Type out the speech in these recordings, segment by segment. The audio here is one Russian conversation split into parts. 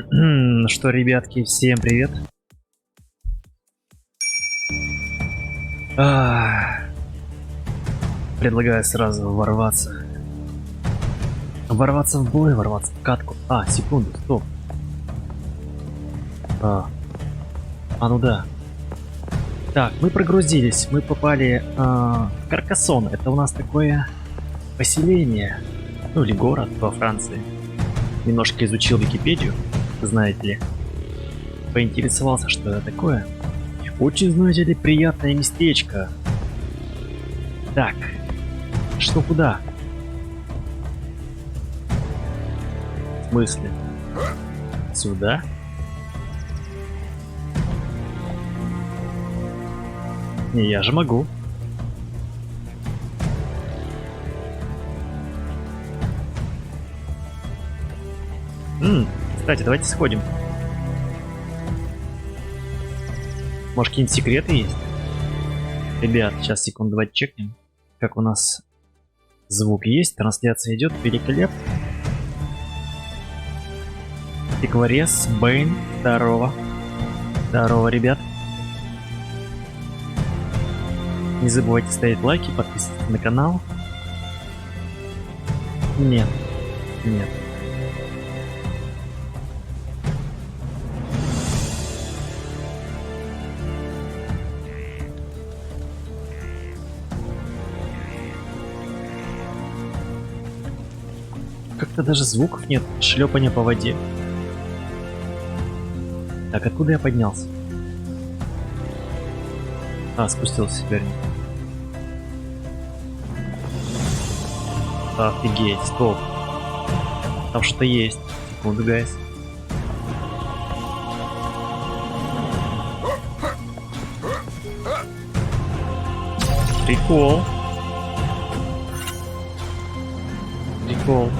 Что, ребятки, всем привет. Предлагаю сразу ворваться. Ворваться в бой, ворваться в катку. Секунду, стоп. Ну да. Так, мы прогрузились, мы попали в Каркасон. Это у нас такое поселение, ну или город во Франции. Немножко изучил Википедию, знаете ли. Поинтересовался, что это такое. Очень, знаете ли, приятное местечко. Так, что куда? В смысле? Сюда? Не, я же могу. Кстати, давайте сходим. Может, какие-нибудь секреты есть? Ребят, сейчас секунду, давайте чекнем. Как у нас звук есть, трансляция идет, великолепно. Тикворез, Бэйн, здорово. Здорово, ребят. Не забывайте ставить лайки, подписываться на канал. Нет. Как-то даже звуков нет, шлепания по воде. Так, откуда я поднялся? Спустился теперь. Офигеть, стоп. Там что-то есть. Секунду, гайс. Прикол. Прикол.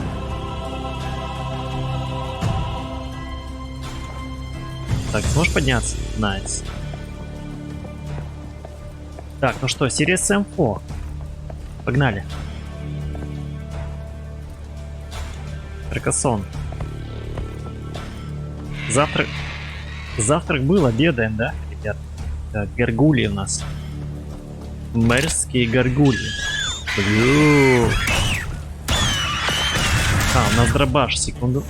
Так, сможешь подняться? Найс. Так, ну что, серия СМ4. Погнали. Каркасон. Завтрак был, обедаем, да, ребят? Так, горгульи у нас. Мэрские горгульи. Блю. У нас дробаш, секунду.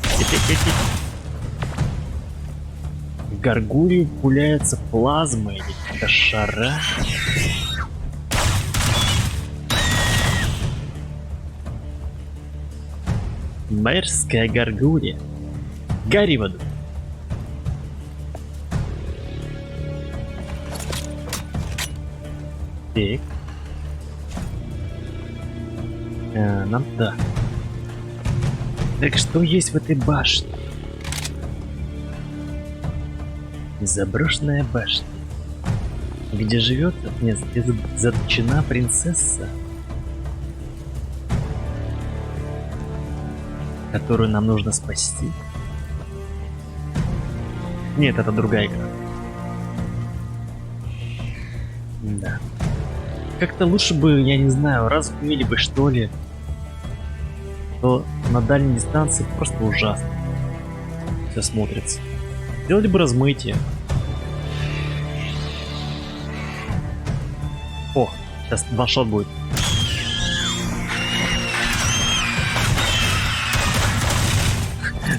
Горгульи пуляются плазмой или какие-то шара. Мэрская горгулья. Гори в аду. Так. Нам туда. Так что есть в этой башне? Заброшенная башня, где живет заточена принцесса, которую нам нужно спасти. Нет, это другая игра. Да. Как-то лучше бы, я не знаю, разбили бы, что ли. То на дальней дистанции просто ужасно все смотрится. Сделали бы размытие. Сейчас ваншот будет.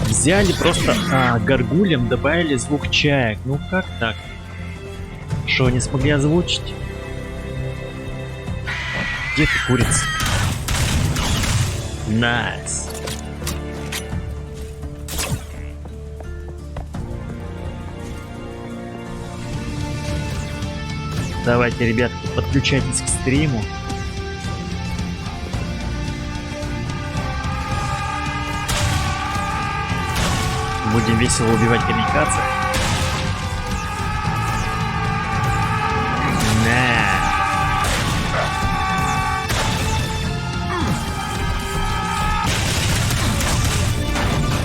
Взяли просто горгулям, добавили звук чаек. Ну как так? Что, не смогли озвучить? Где ты, курица? Найс. Давайте, ребятки, подключайтесь к стриму. Будем весело убивать камикадзе.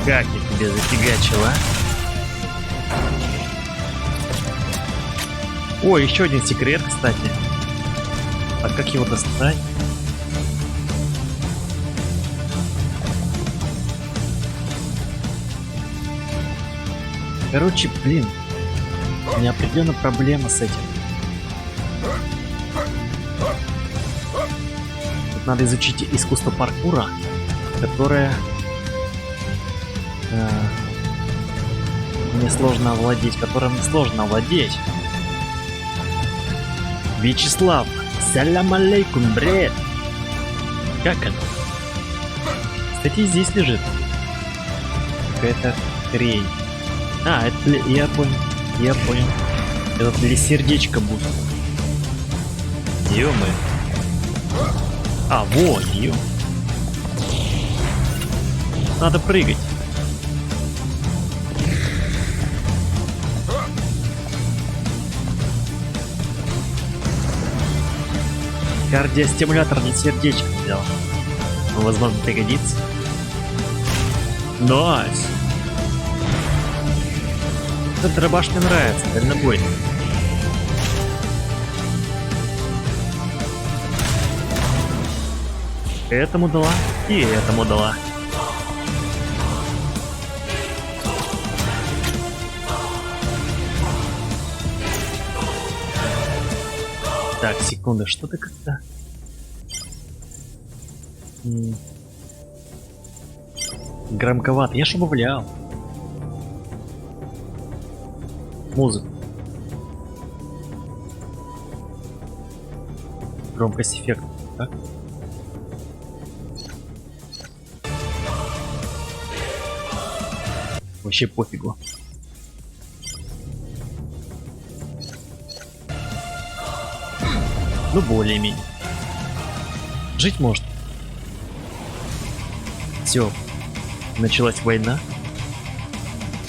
Как я тебе зафигачил, а? О, еще один секрет, кстати. А как его достать? Короче, блин, у меня определенно проблема с этим. Тут надо изучить искусство паркура, которое мне сложно овладеть, которым мне сложно овладеть. Вячеслав, салям алейкум, бред. Как это? Кстати, здесь лежит какая-то хрень. А, это для... Я понял. Это для сердечка будет. Ё-моё. А, вот, ё. Надо прыгать. Кардиостимулятор для сердечка взял. Возможно, пригодится. Найс. Этот дробаш мне нравится, дальнобойный. Этому дала и этому дала. Так, секунду, что-то как-то... Громковато. Я ж убавлял музыку. Громкость эффекта, так? Вообще пофигу. Ну, более-менее. Жить можно. Все. Началась война.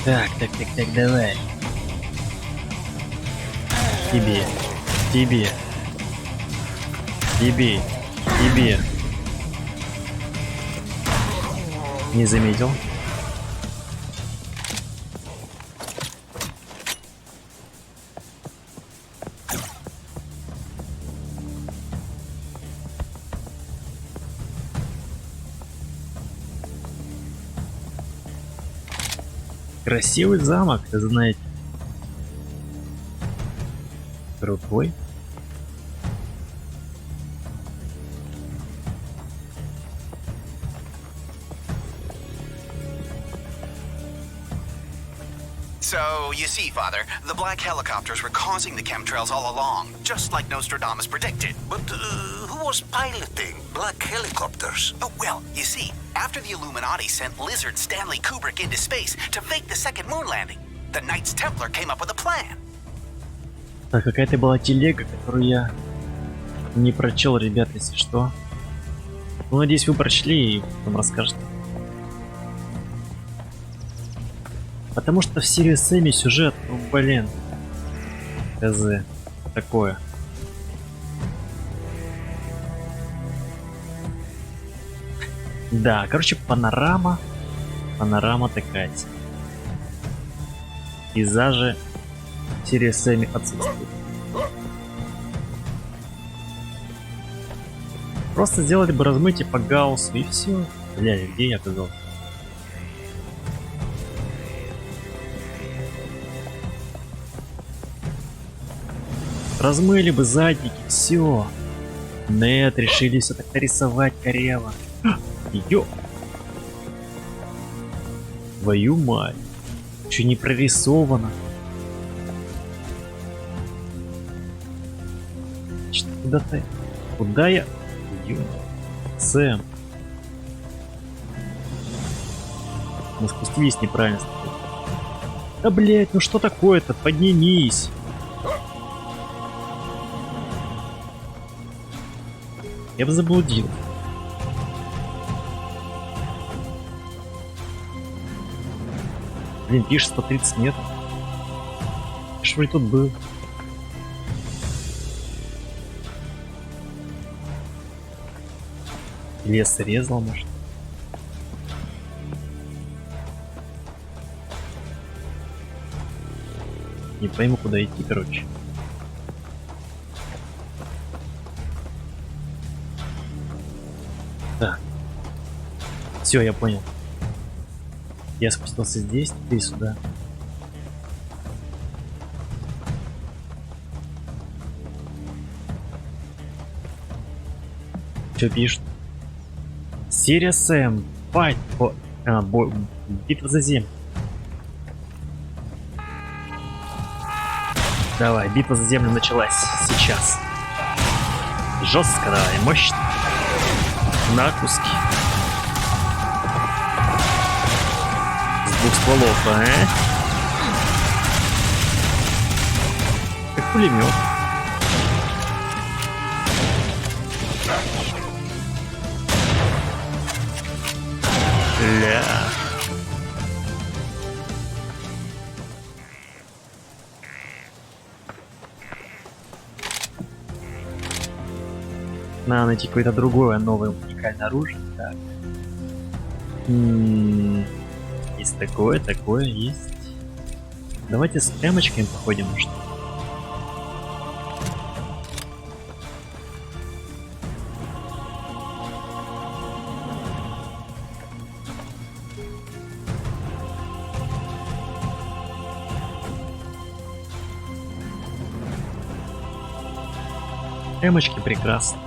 Так, давай. Тебе. Не заметил. Красивый замок, знаете. Крутой. So, you see, Father, the black helicopters were causing the chemtrails all along, just like Nostradamus predicted. But who was piloting black helicopters? Oh, well, you see, after the Illuminati sent lizard Stanley Kubrick into space to fake the second moon landing, the Knights Templar came up with a plan. Так, какая-то была телега, которую я не прочел, ребят, если что. Ну, надеюсь, вы прочли и потом расскажете. Потому что в серии Сэмми сюжет, ну, блин. КЗ. Такое. Да, короче, панорама. Панорама такая. Пейзажи серии Сэмми отсутствуют. Просто сделали бы размытие по Гауссу и все. Бля, где я оказался? Размыли бы задники, все. Нет, решили все так нарисовать коряво. Ё! Твою мать. Еще не прорисовано. Что, куда ты? Куда я? Ё. Сэм. Мы спустились неправильно. Да блять, ну что такое-то? Поднимись. Я бы заблудил. Блин, пишет 130 метров. Я ж вроде тут был. Лес резал, может. Не пойму, куда идти, короче. Так. Все, я понял. Я спустился здесь, теперь сюда. Что пишут? Серия Сэм. Файт. Битва за землю. Давай, битва за землю началась сейчас. Жестко, давай, мощно. На куски. С двух стволов, Как пулемет. Ля. Надо найти какое-то другое новое уникальное оружие. Так. Есть такое есть. Давайте с эмочками походим, может. Эмочки прекрасно.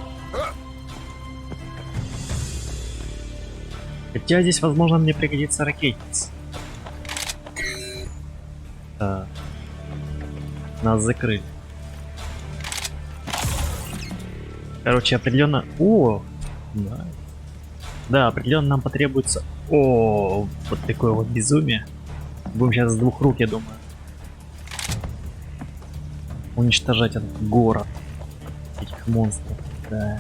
Хотя здесь, возможно, мне пригодится ракетница. Так. Нас закрыли. Короче, определенно... О! Да. Да, определенно нам потребуется... О, вот такое вот безумие. Будем сейчас с двух рук, я думаю. Уничтожать этот город. Этих монстров. Да.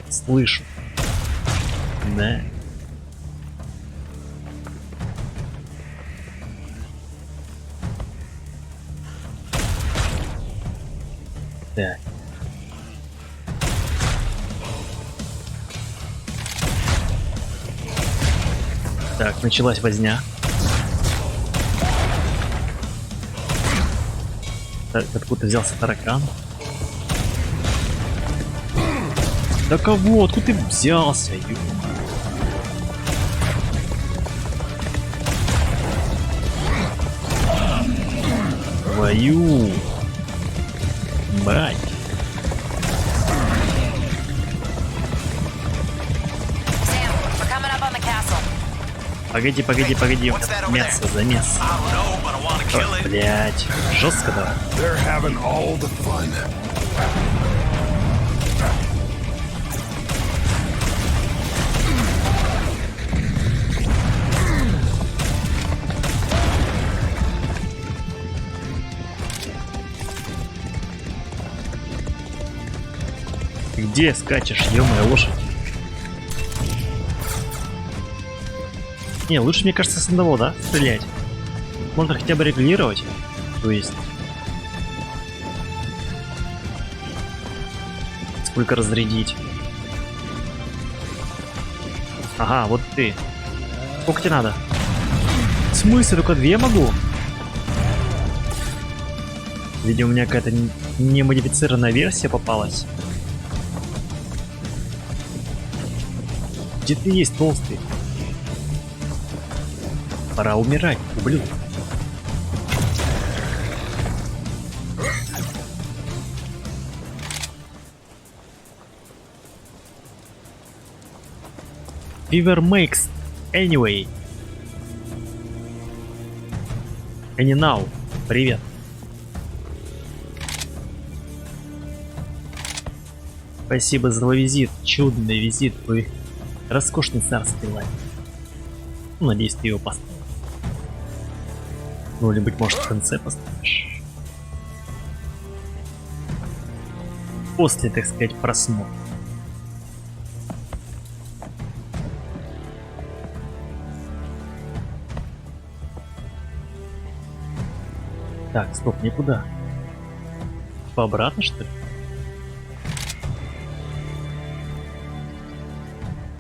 Слышу. Да. Так. Так, началась возня. Так, откуда взялся таракан? Да кого? Откуда ты взялся? Твою мать. Погоди, погоди, погоди. Мясо, замес. Блять, жестко да. Где скачешь, ё-моя лошадь? Не, лучше, мне кажется, с одного, да, стрелять. Можно хотя бы регулировать. То есть... Сколько разрядить. Ага, вот ты. Сколько тебе надо? В смысле, только две могу? Видимо, у меня какая-то немодифицированная версия попалась. Где ты есть, толстый? Пора умирать, ублюдок. Fever makes anyway. Any now. Привет. Спасибо за визит. Чудный визит. Вы роскошный царский лайк. Надеюсь, ты его поставишь. Ну, или, быть может, в конце поставишь. После, так сказать, просмотра. Так, стоп, никуда. По обратно, что ли?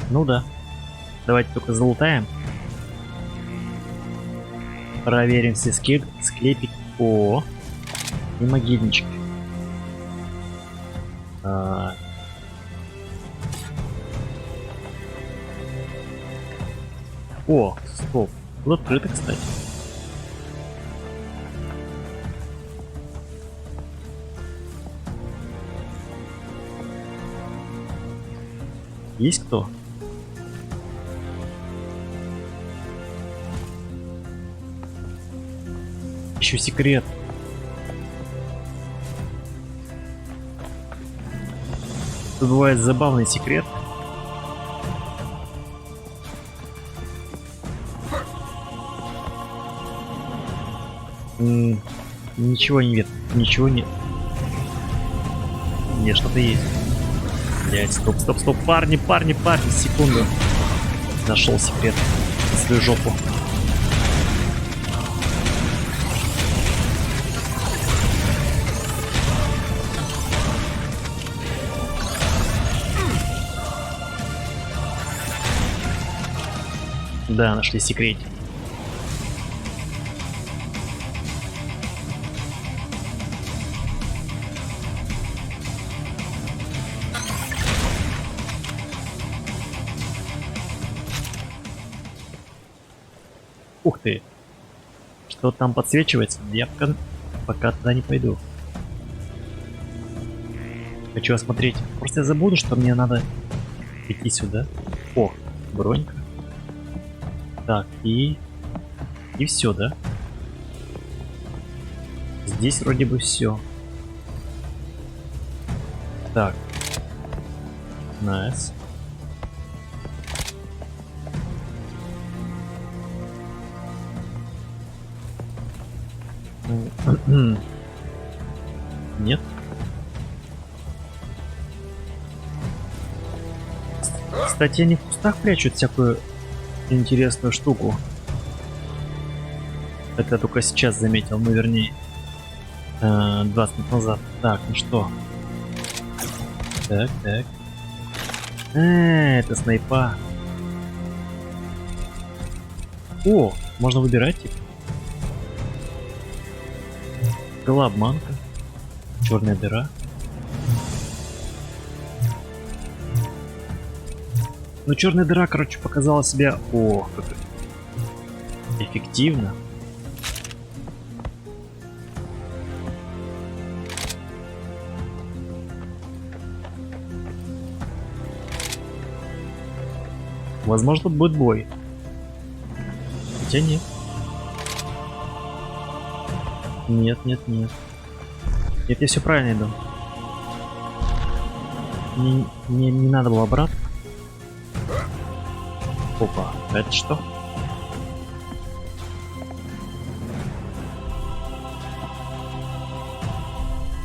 Ну да. Давайте только залутаем. Проверим все склепики. О, и могильнички. О, стоп. Тут открыто, кстати. Есть кто? Еще секрет. Тут бывает забавный секрет. Ничего нет. Ничего нет. Нет, что-то есть. Блять, стоп, стоп, стоп. Парни, парни, парни, секунду. Нашел секрет. На свою жопу. Да, нашли секретик. Ух ты. Что там подсвечивается? Я пока туда не пойду. Хочу осмотреть. Просто я забуду, что мне надо идти сюда. О, бронька. Так, и все, да? Здесь вроде бы все. Так. Найс. Нет. Кстати, они в кустах прячут всякую интересную штуку. Это я только сейчас заметил, ну вернее 20 минут назад. Так, ну что? Так, так. Это снайпа. О, можно выбирать типа. Была обманка. Черная дыра. Ну, черная дыра, короче, показала себя. О, как эффективно. Возможно, тут будет бой. Хотя нет. Нет, нет, нет. Нет, я все правильно иду. Не надо было обратно. Опа, а это что?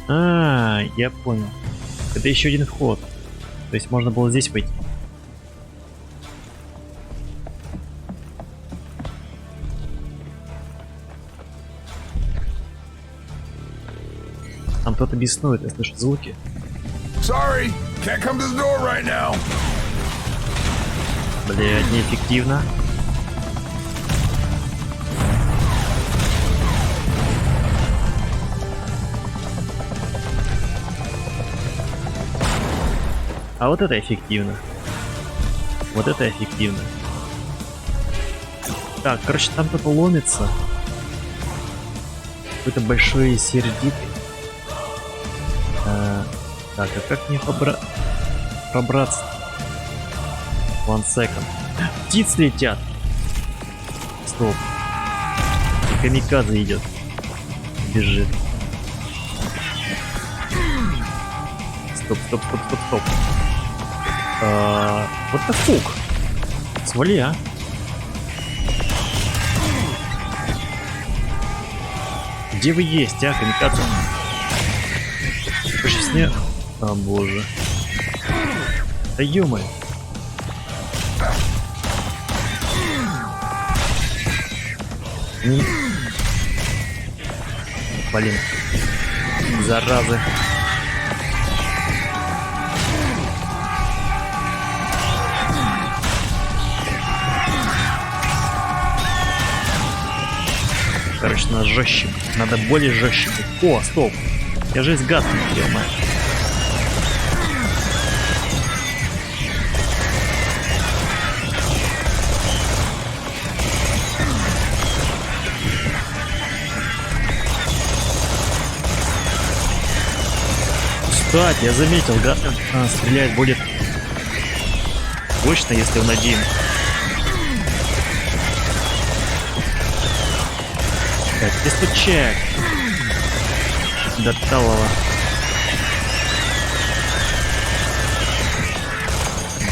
А, я понял. Это еще один вход. То есть можно было здесь пойти. Там кто-то беснует, я слышу звуки. Sorry, can't come to the door right now. Блядь, неэффективно. А вот это эффективно. Вот это эффективно. Так, короче, там кто-то ломится. Какой-то большой сердитый. Так, а как мне пробраться? One second. Птицы летят. Стоп. И камикадзе идет. Бежит. Стоп, стоп, стоп, стоп, стоп. Вот так фук. Свали, а. Где вы есть, а, камикадзе? Ты же снег. О боже. Да ё-моё. Блин. Заразы. Короче, надо жестче. Надо более жестче. О, стоп. Я же из газа не ё-моё. Кстати, я заметил, гад стреляет будет Точно, если он один. Так, ты стучак. До талого.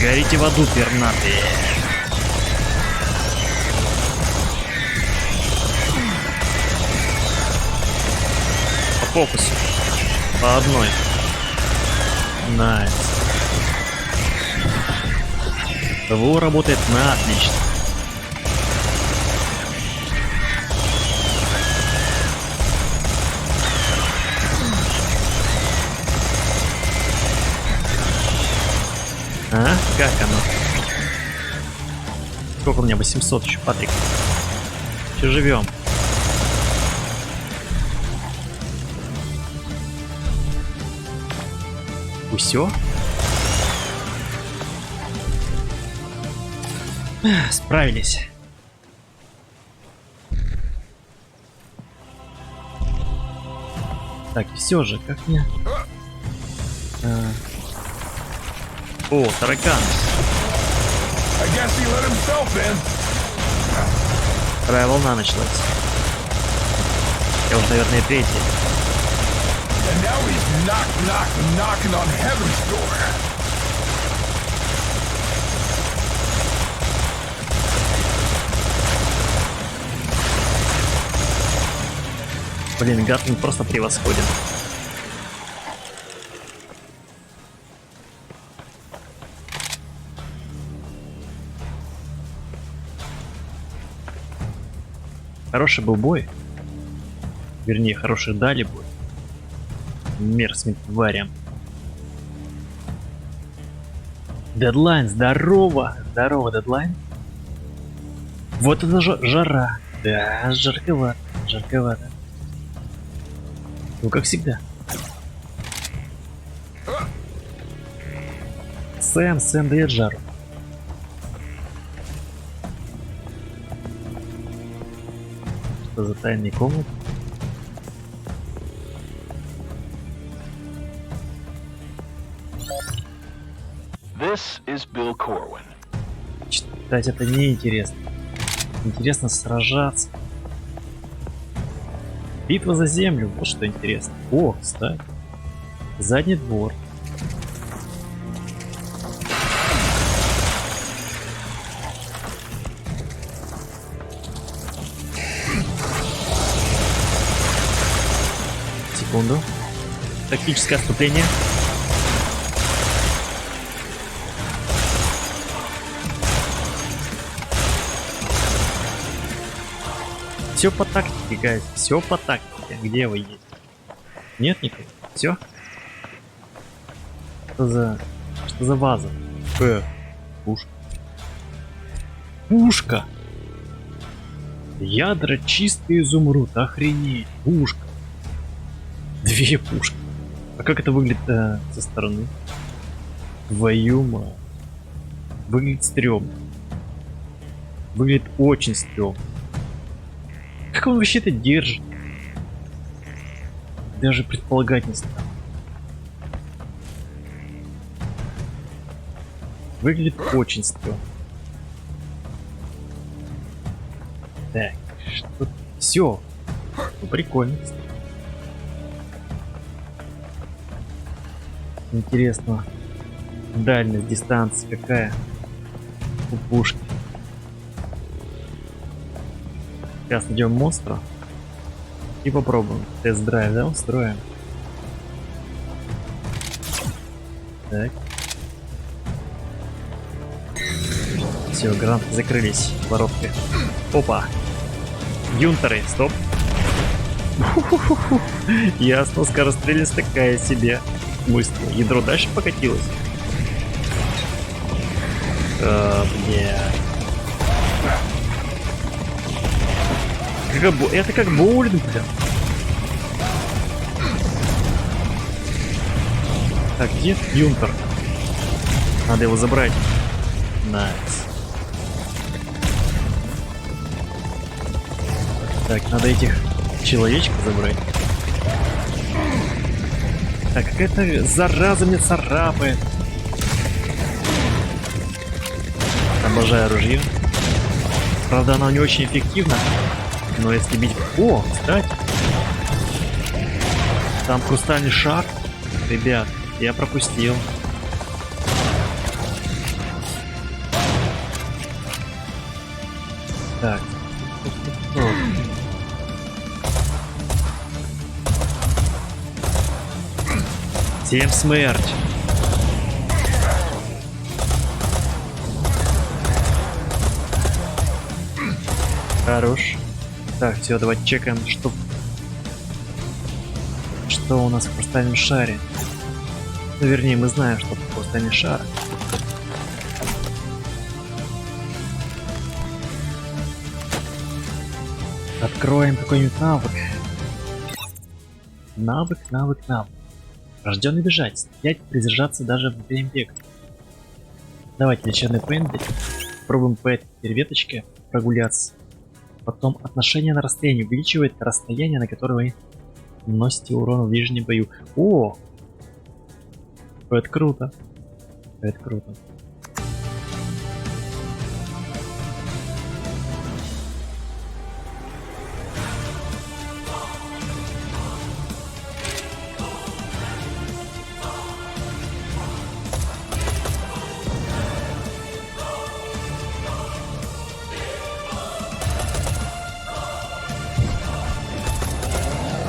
Горите в аду, пернатые. По фокусу. По одной. Найс. ТВО работает на отлично. А? Как оно? Сколько у меня? 800 еще, Патрик. Еще живем. Усё? Справились. Так, все же, как мне... О, таракан. I guess he let himself in. Вторая волна началась. Я уже, наверное, третья. And now he's knocking on heaven's door. Блин, Гатлинг просто превосходен. Хороший был бой. Вернее, хороший дали бой. Мерзким тварям. Дедлайн, здорово! Здорово, Дедлайн. Вот это жара. Да, жарковато. Жарковато. Ну, как всегда. Сэм дает жару. Что за тайный комнат? This is Bill Corwin. Читать это неинтересно. Интересно сражаться. Битва за землю, вот что интересно. О, кстати. Задний двор. Секунду. Тактическое отступление. Все по тактике, гайз. Все по тактике. Где вы есть? Нет никого? Все? Что за ваза? Пушка. Пушка! Ядра чистый изумруд. Охренеть. Пушка. Две пушки. А как это выглядит со стороны? Твою мать. Выглядит стрёмно. Выглядит очень стрёмно. Как он вообще это держит? Даже предполагать не стал. Выглядит очень стрёмно. Так, что... Все. Ну, прикольно. Интересно. Дальность, дистанция какая? У пушки. Сейчас найдем монстра и попробуем. Тест-драйв, да, устроим. Так. Все, гранаты закрылись. Воробки. Опа. Юнтеры, стоп. Ясно, скорострельность такая себе. Выстрел. Ядро дальше покатилось. Бля. Это как боулинг, бля. Так, где Юнтер? Надо его забрать. Найс. Так, надо этих человечков забрать. Так, какая-то зараза мне царапает. Обожаю ружье. Правда, оно не очень эффективно. Но если бить... О, кстати. Там хрустальный шар. Ребят, я пропустил. Так. Всем смерть. Хорош. Так, все, давайте чекаем, что у нас в хрустальном шаре. Ну, вернее, мы знаем, что в хрустальный шар. Откроем какой-нибудь навык. Навык. Рожденный бежать. Стрелять, придержаться даже в время бега. Давайте лечебный пендель. Пробуем по этой веточке прогуляться. Потом отношение на расстояние увеличивает расстояние, на которое вы наносите урон в ближнем бою. О! Это круто. Это круто.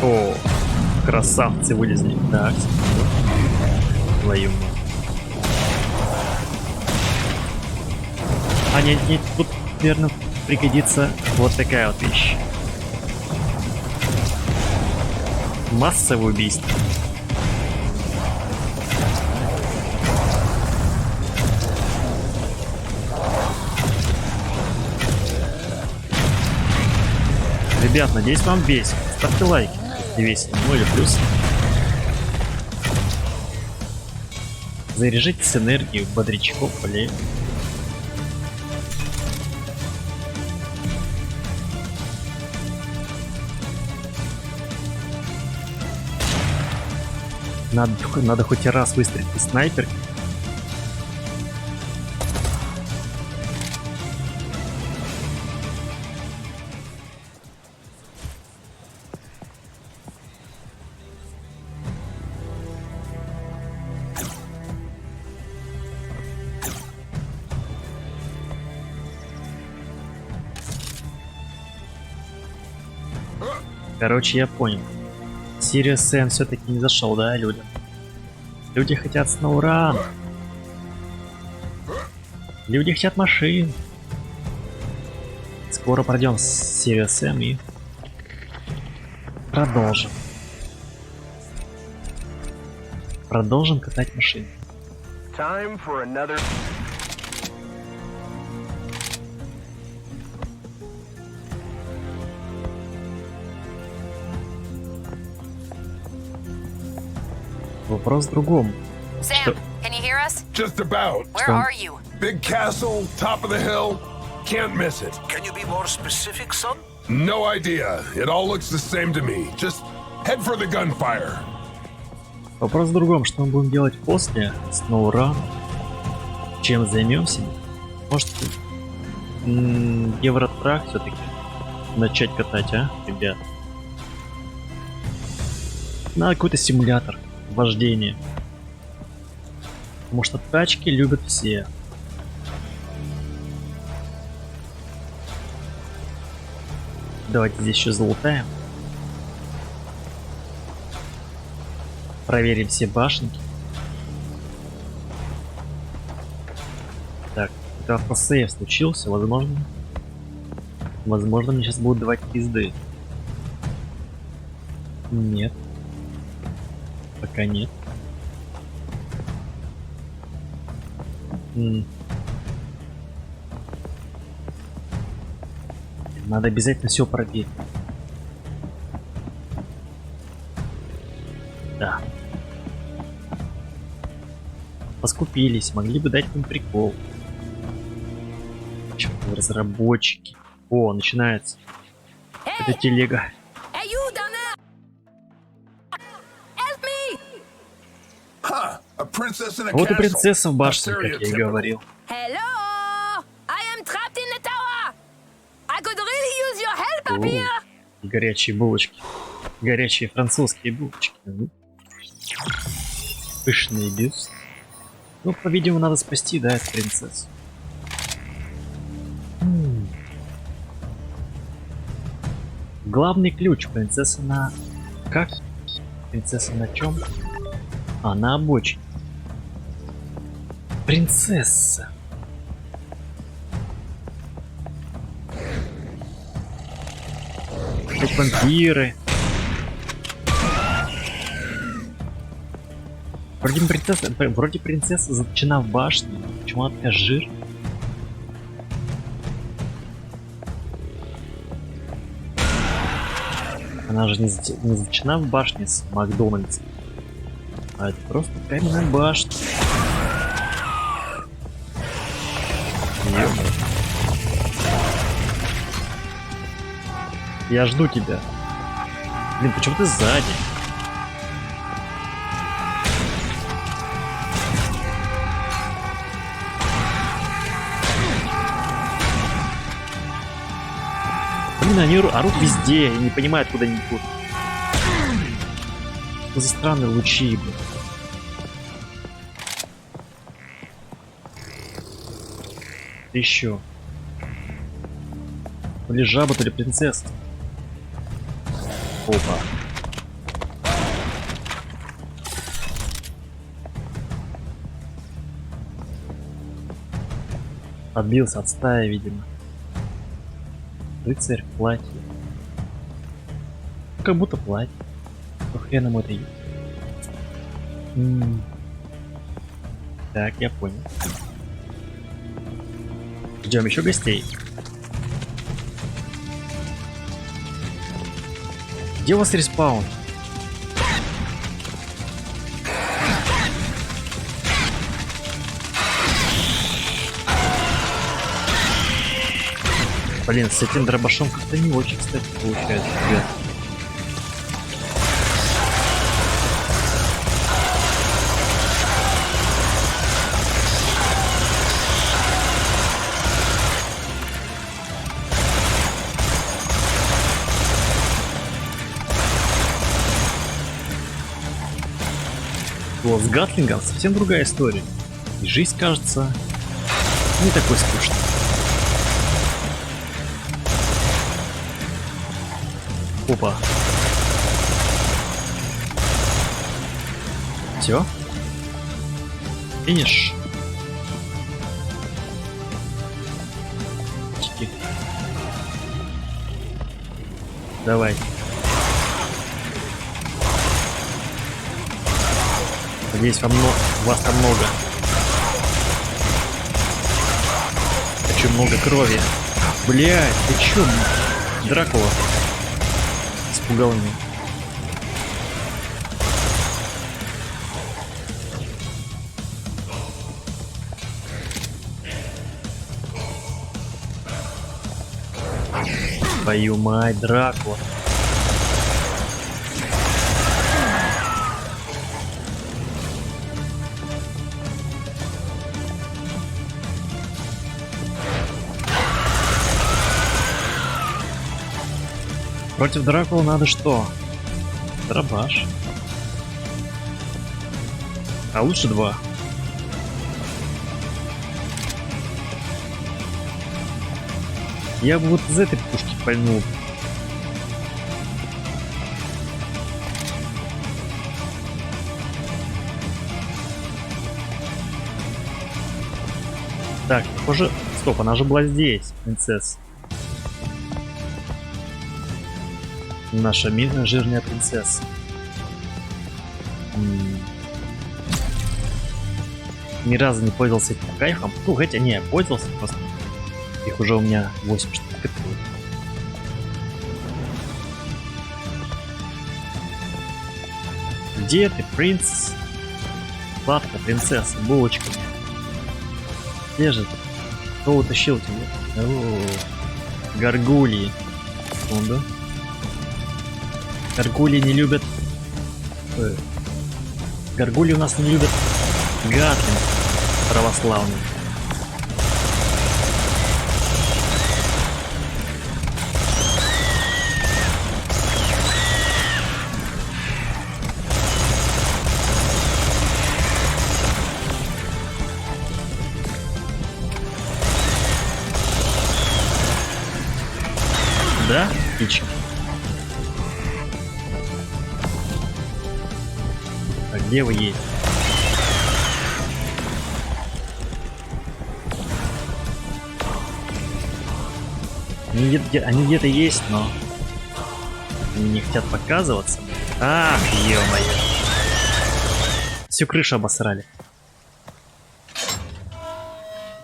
О, красавцы вылезли. Так. Твою мать. А нет, тут, наверное, пригодится вот такая вот вещь. Массовое убийство. Ребят, надеюсь, вам весело. Ставьте лайки, если весело, ну или плюс. Заряжитесь энергией бодрячков, блин. Надо хоть раз выстрелить из снайперки. Короче, я понял. Сириус Сэм все-таки не зашел, да, людям? Люди хотят SnowRun. Люди хотят машин. Скоро пройдем с Сириус Сэм и продолжим. Продолжим катать машины. Time for another... Вопрос в другом. Sam, can you hear us? Just about. Where are you? Big castle, top of the hill. Can't miss it. Can you be more specific, son? No idea. It all looks the same to me. Just head for the gunfire. Вопрос в другом. Что мы будем делать после SnowRun? Чем займемся? Может, Евротрак все-таки начать катать, а, ребят? Надо какой-то симулятор вождения. Потому что тачки любят все. Давайте здесь еще залутаем. Проверим все башенки. Так, это автосейв случился, возможно. Возможно, мне сейчас будут давать пизды. Нет. Пока нет. Надо обязательно все проверить. Да. Поскупились, могли бы дать им прикол. Чёртовы разработчики. О, начинается. Это телега. Hey, you down there! Help me! Huh. A princess in a Вот и castle. принцесса в башне, That's как я и stereotypical. говорил. Hello? Are меня! Горячие булочки. Горячие французские булочки. Пышный бюст. Ну, по-видимому, надо спасти, да, эту принцессу. Главный ключ. Принцесса на... Как? Принцесса на чем? А, на обочине. Принцесса. Тут вампиры. Вроде принцесса заточена в башне. Почему она такая жирная? Она же не заточена в башне с Макдональдса. А это просто каменная башня. Ё-моё. Я жду тебя. Блин, почему ты сзади? Блин, они орут везде и не понимают, куда они идут. Что за странные лучи, блин. Ты еще. То ли жаба, то ли принцесса. Опа. Отбился от стаи, видимо. Рыцарь в платье. Ну, как будто платье. По хрен ему это есть. Так, я понял. Ждем еще гостей. Где у вас респаун? Блин, с этим дробашом как-то не очень, кстати, получается, ребят. Вот с Гатлингом совсем другая история. И жизнь кажется не такой скучной. Опа. Все. Финиш. Чики. Давай. Надеюсь, вас там много. Хочу много крови. Блять, ты чё? Дракула. Испугал меня. Твою мать, Дракула. Против Дракулы надо что? Дробаш. А лучше 2. Я бы вот из этой пушки пальнул. Так, похоже... Стоп, она же была здесь, принцесса. Наша милая жирная принцесса. Ни разу не пользовался этим кайфом. Ну, хотя не, пользовался просто. Их уже у меня 8 штук. Где ты, принц? Сладкая принцесса, булочка. Где же ты? Кто утащил тебя? О, горгульи. Секунду. Горгульи не любят... Горгульи у нас не любят Гатлинг православный. Так, где вы есть? Они где-то есть, но они не хотят показываться. Ах, ё-моё. Всю крышу обосрали.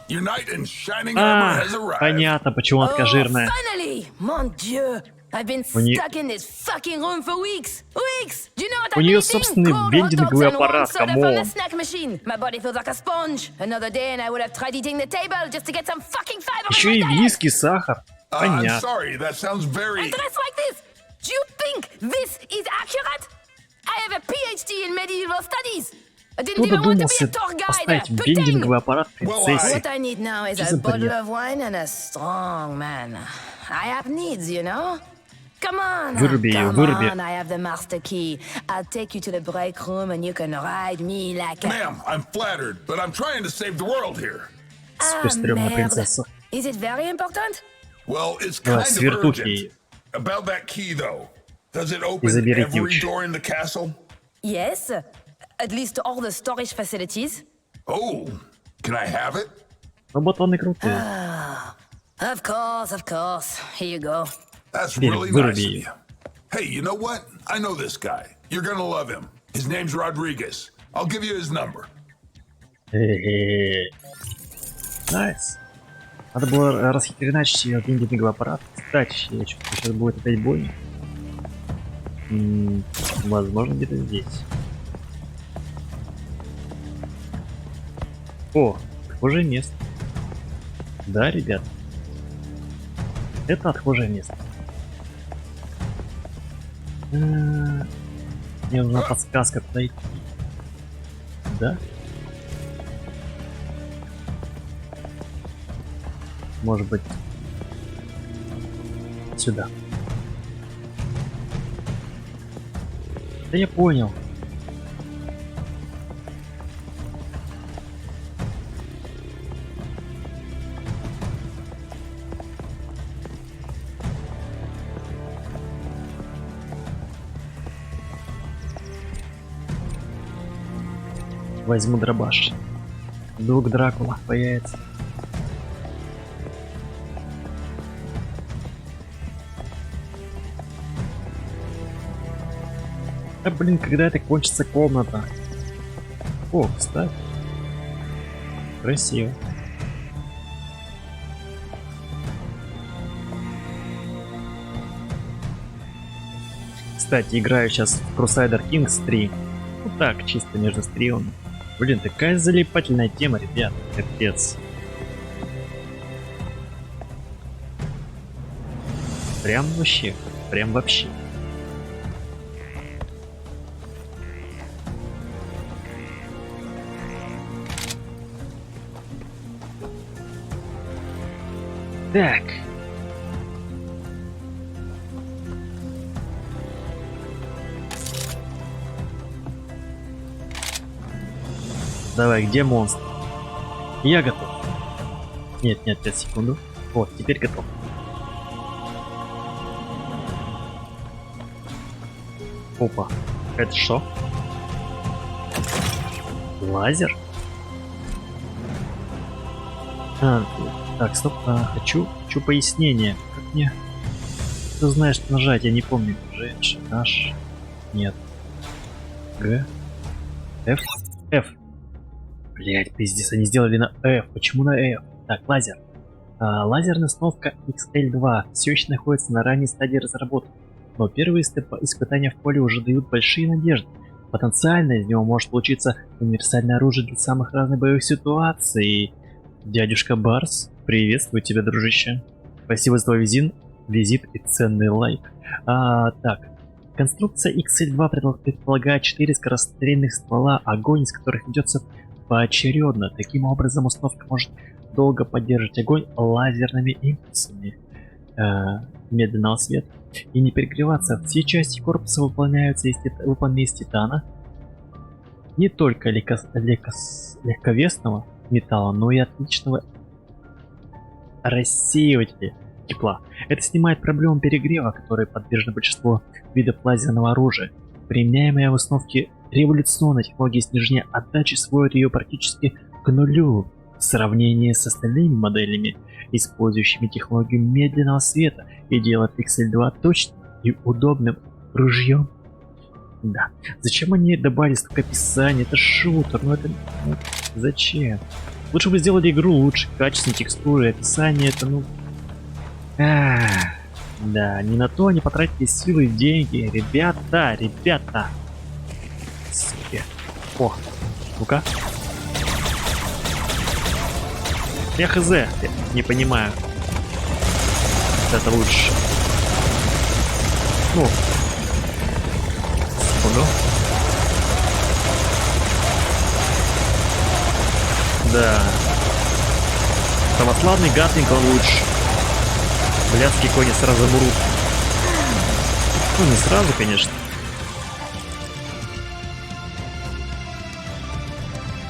Your knight in shining armor А, has arrived. понятно, почему она такая жирная. Finally! Mon Dieu! I've been У нее- stuck in this fucking room for weeks! Weeks! Do you know what У I'm нее eating? собственный Cold hot вендинговый dogs and warm аппарат, soda from камон. the snack machine. My body feels like a sponge. Another day and I would have tried eating the table just to get some fucking fiber in Еще my и diet. виски, сахар. I'm Понятно. sorry, that sounds very... And dressed like this! Do you think this is accurate? I have a PhD in medieval studies. I didn't Кто even want to be додумался a tour guide. поставить Putain. вендинговый аппарат Well, принцессе? What I need now is Что a за bottle бред? of wine and a strong man. I have needs, you know? Come on. Выруби ее, come выруби. on, I have the master key. I'll take you to the break room and you can ride me like a... Ma'am, I'm flattered, but I'm trying to save the world here. Супер стрёмная принцесса. Is it very important? Well, it's Давай, kind of свертухи urgent. ее. About that key, though. Does it open забери every ключ. door in the castle? Yes. At least all the storage facilities. Oh, can I have it? Но батоны крутые. Of course. Here you go. That's Теперь really выруби nice of ее. you. Hey, you know what? I know this guy. You're gonna love him. His name's Rodriguez. I'll give you his number. Найс. Надо было расхреначить ее вендинговый аппарат. Кстати, я чувствую, сейчас будет опять бойня. Возможно, где-то здесь. О, отхожее место. Да, ребят. Это отхожее место. Мне нужна подсказка, куда идти. Да? Может быть, сюда. Да я понял. Возьму дробаш. Вдруг Дракула появится. А блин, когда это кончится комната? О, кстати. Красиво. Кстати, играю сейчас в Crusader Kings 3. Ну так, чисто между стримами. Блин, такая залипательная тема, ребят. Капец. Прям вообще. Прям вообще. Так. Давай, где монстр? Я готов. Нет, 5 секунд. Вот, теперь готов. Опа. Это что? Лазер? Так, стоп. Хочу пояснение. Как мне... Ты знаешь, нажать, я не помню. Ж, H. Нет. Г. F. F. Блять, пиздец, они сделали на F. Почему на F? Так, лазер. Лазерная установка XL2 все еще находится на ранней стадии разработки. Но первые испытания в поле уже дают большие надежды. Потенциально из него может получиться универсальное оружие для самых разных боевых ситуаций. Дядюшка Барс, приветствую тебя, дружище. Спасибо за твой визит и ценный лайк. Так. Конструкция XL2 предполагает 4 скорострельных ствола, огонь из которых ведется поочередно. Таким образом, установка может долго поддерживать огонь лазерными импульсами медленного света и не перегреваться. Все части корпуса выполняются из титана, не только легковесного металла, но и отличного рассеивателя тепла. Это снимает проблему перегрева, которой подвержено большинство видов лазерного оружия. Применяемые в установке Революционная технология снижения отдачи сводит ее практически к нулю в сравнении с остальными моделями, использующими технологию медленного света, и делает Pixel 2 точным и удобным ружьем. Да. Зачем они добавили столько описаний? Это шутер, ну это... Ну, зачем? Лучше бы сделали игру лучше, качественные текстуры, описание, это ну... Да, не на то они потратили силы и деньги. Ребята. Сука. О, ну-ка. Я хз, не понимаю. Это лучше. Ну. Секунду. Да. Православный Гатлинг он лучше. Блядские кони сразу мрут. Ну, не сразу, конечно.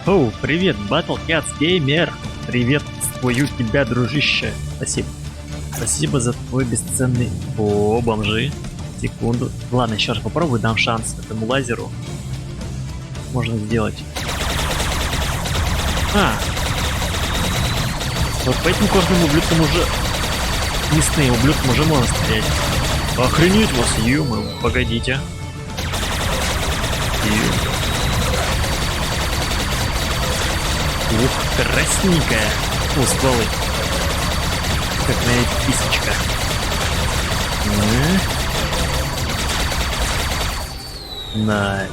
Оу, привет, Battle Cats Gamer. Приветствую тебя, дружище. Спасибо. Спасибо за твой бесценный... О, бомжи. Секунду. Ладно, еще раз попробую, дам шанс этому лазеру. Можно сделать. Вот по этим кожным ублюдкам уже... Мясные ублюдкам уже можно стрелять. Охренеть вас, юмор. Погодите. Ух, красненькая. О, стволы. Как моя писечка. Найс.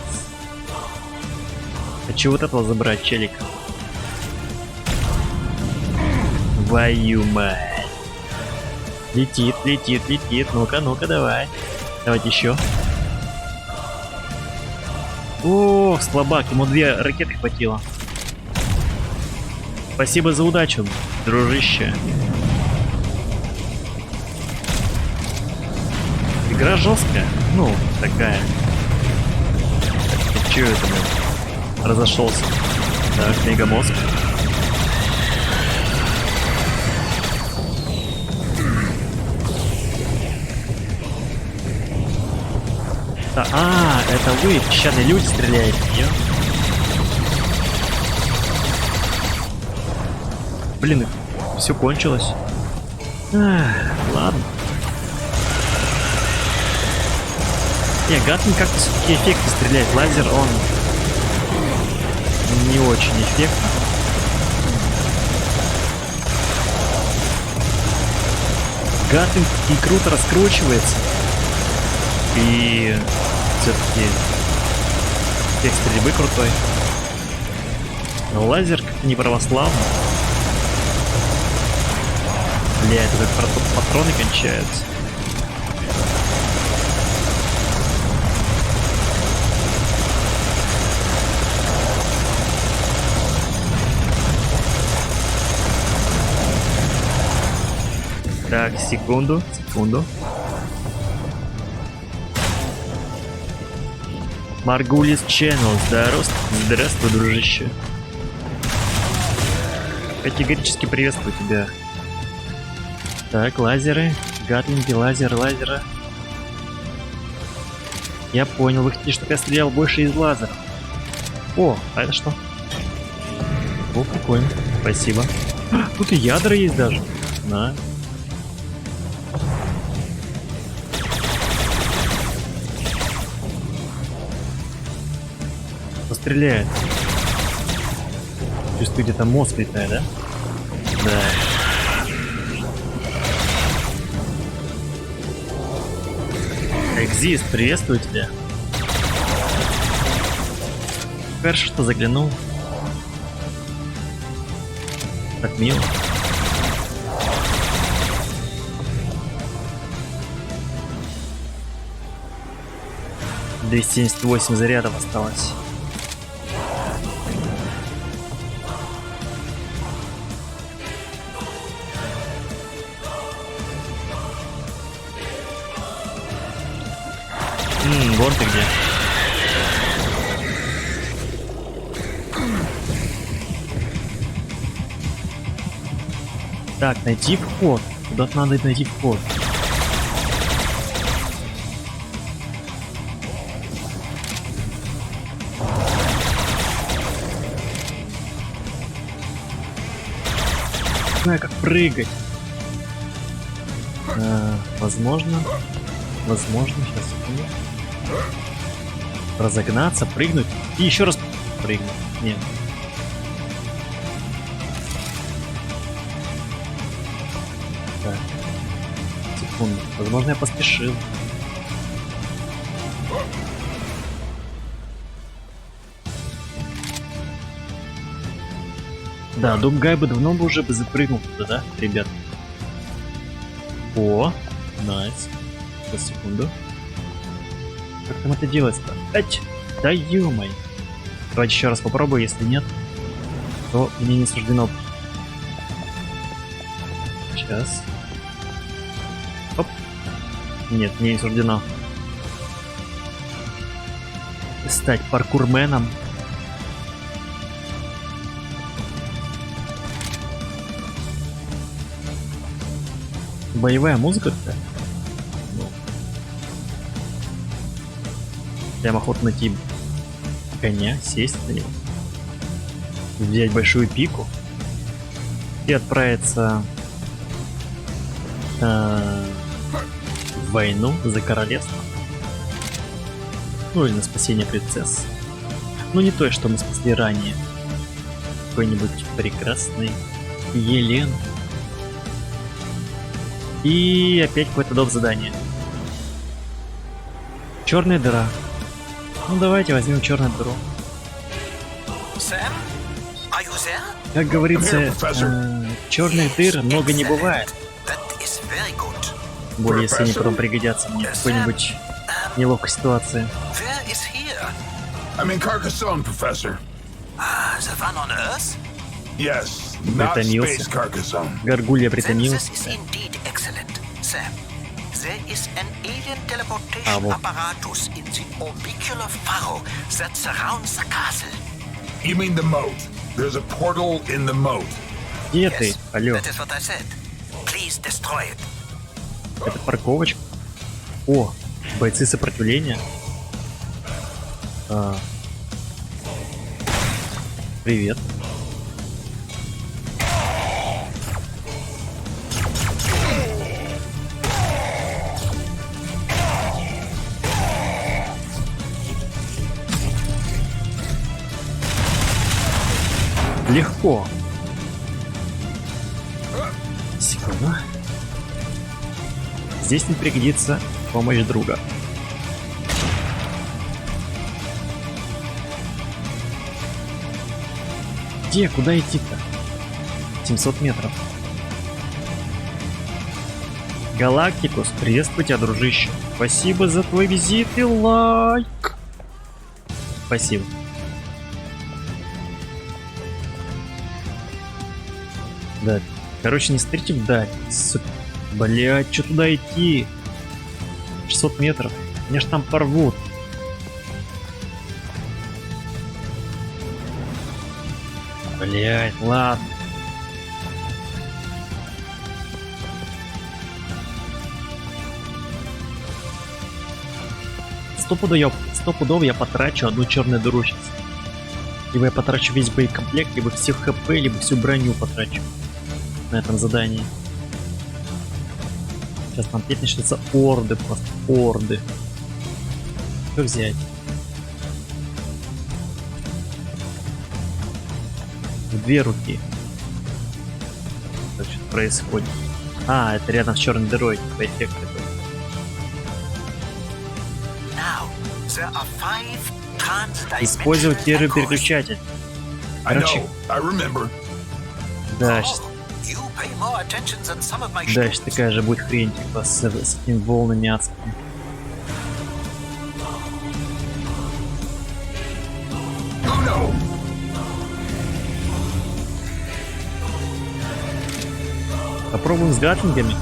Хочу вот этого забрать, челик. Твою мать. Летит. Ну-ка, давай. Давайте еще. О, слабак, ему 2 ракеты хватило. Спасибо за удачу, дружище. Игра жесткая. Ну, такая. Ты чё это, блин? Разошелся. Так, мегамозг. Это вы, песчаные люди, стреляете в нее. Блин, все кончилось. Ладно. Не, Гатлинг как-то все-таки эффектно стреляет. Лазер, он не очень эффектно. Гатлинг и круто раскручивается. И все-таки эффект стрельбы крутой. Но лазер как-то не православный. Бля, это как патроны кончаются. Так, секунду. Маргулис Channel, здравствуй, дружище. Категорически приветствую тебя. Так, лазеры, гатлинги, лазеры. Я понял, вы хотите, чтобы я стрелял больше из лазеров. О, а это что? О, прикольно, спасибо. Тут и ядра есть даже. На. Стреляет. Чувствую, где-то мозг летает, да? Да. Экзист, приветствую тебя. Хорошо, что заглянул. Так мило. — 278 зарядов осталось. Вон ты где. Так, найти вход. Куда-то надо найти вход. знаю, как прыгать. Возможно, сейчас секунду. Разогнаться, прыгнуть и еще раз прыгнуть. Нет. Так. Секунду. Возможно, я поспешил. Да, Думгай бы давно бы уже запрыгнул туда, да, ребят? О, найс. Сейчас, секунду. Как там это делать-то? Ать! Да ё-моё! Давайте еще раз попробую, если нет, то мне не суждено. Сейчас. Оп. Нет, мне не суждено стать паркурменом. Боевая музыка-то? Ну. Прям охота найти коня, сесть на него, взять большую пику и отправиться в войну за королевство. Ну или на спасение принцесс. Ну не той, что мы спасли ранее. Какой-нибудь прекрасный Елен. И опять какое-то доп. Задание. Черная дыра. Ну давайте возьмем черную дыру. Sam? Are you there? Как говорится, черных дыр много не бывает. That is very good. Более если они потом пригодятся мне в какой-нибудь неловкой ситуации. Where is here? I'm in Carcassonne, Professor. The one on Earth? Yes, not Притомился. Space Carcassonne. Гаргулья Then притомилась. this is indeed excellent, Sam. There is an alien Ah, teleportation well. apparatus in the orbicular furrow that surrounds the castle. You mean the moat? There's a portal in the moat. Где ты? Yes, Алло, that is what I said. Please destroy it. это парковочка. О, бойцы сопротивления. Привет. Легко. Секунду. Здесь не пригодится помощь друга. Где? Куда идти-то? 700 метров. Галактикус, приветствую тебя, дружище. Спасибо за твой визит и лайк. Спасибо. Да, короче, не смотрите вдаль. Блять, что туда идти? 600 метров. Меня ж там порвут. Блять, ладно. Стопудово я потрачу одну черную дыру сейчас. Либо я потрачу весь боекомплект, либо все хп, либо всю броню потрачу на этом задании. Сейчас там опять начнутся орды, просто орды. Что взять? В две руки. Что происходит? А, это рядом с черной дырой, типа эффект такой. Now, there are 5 Использовать первый переключатель. I Короче, know. I remember. да, сейчас You pay more attention than some of my дальше students. такая же будет хрень, типа с этими волнами адскими. Oh no! Попробуем с гатлингами.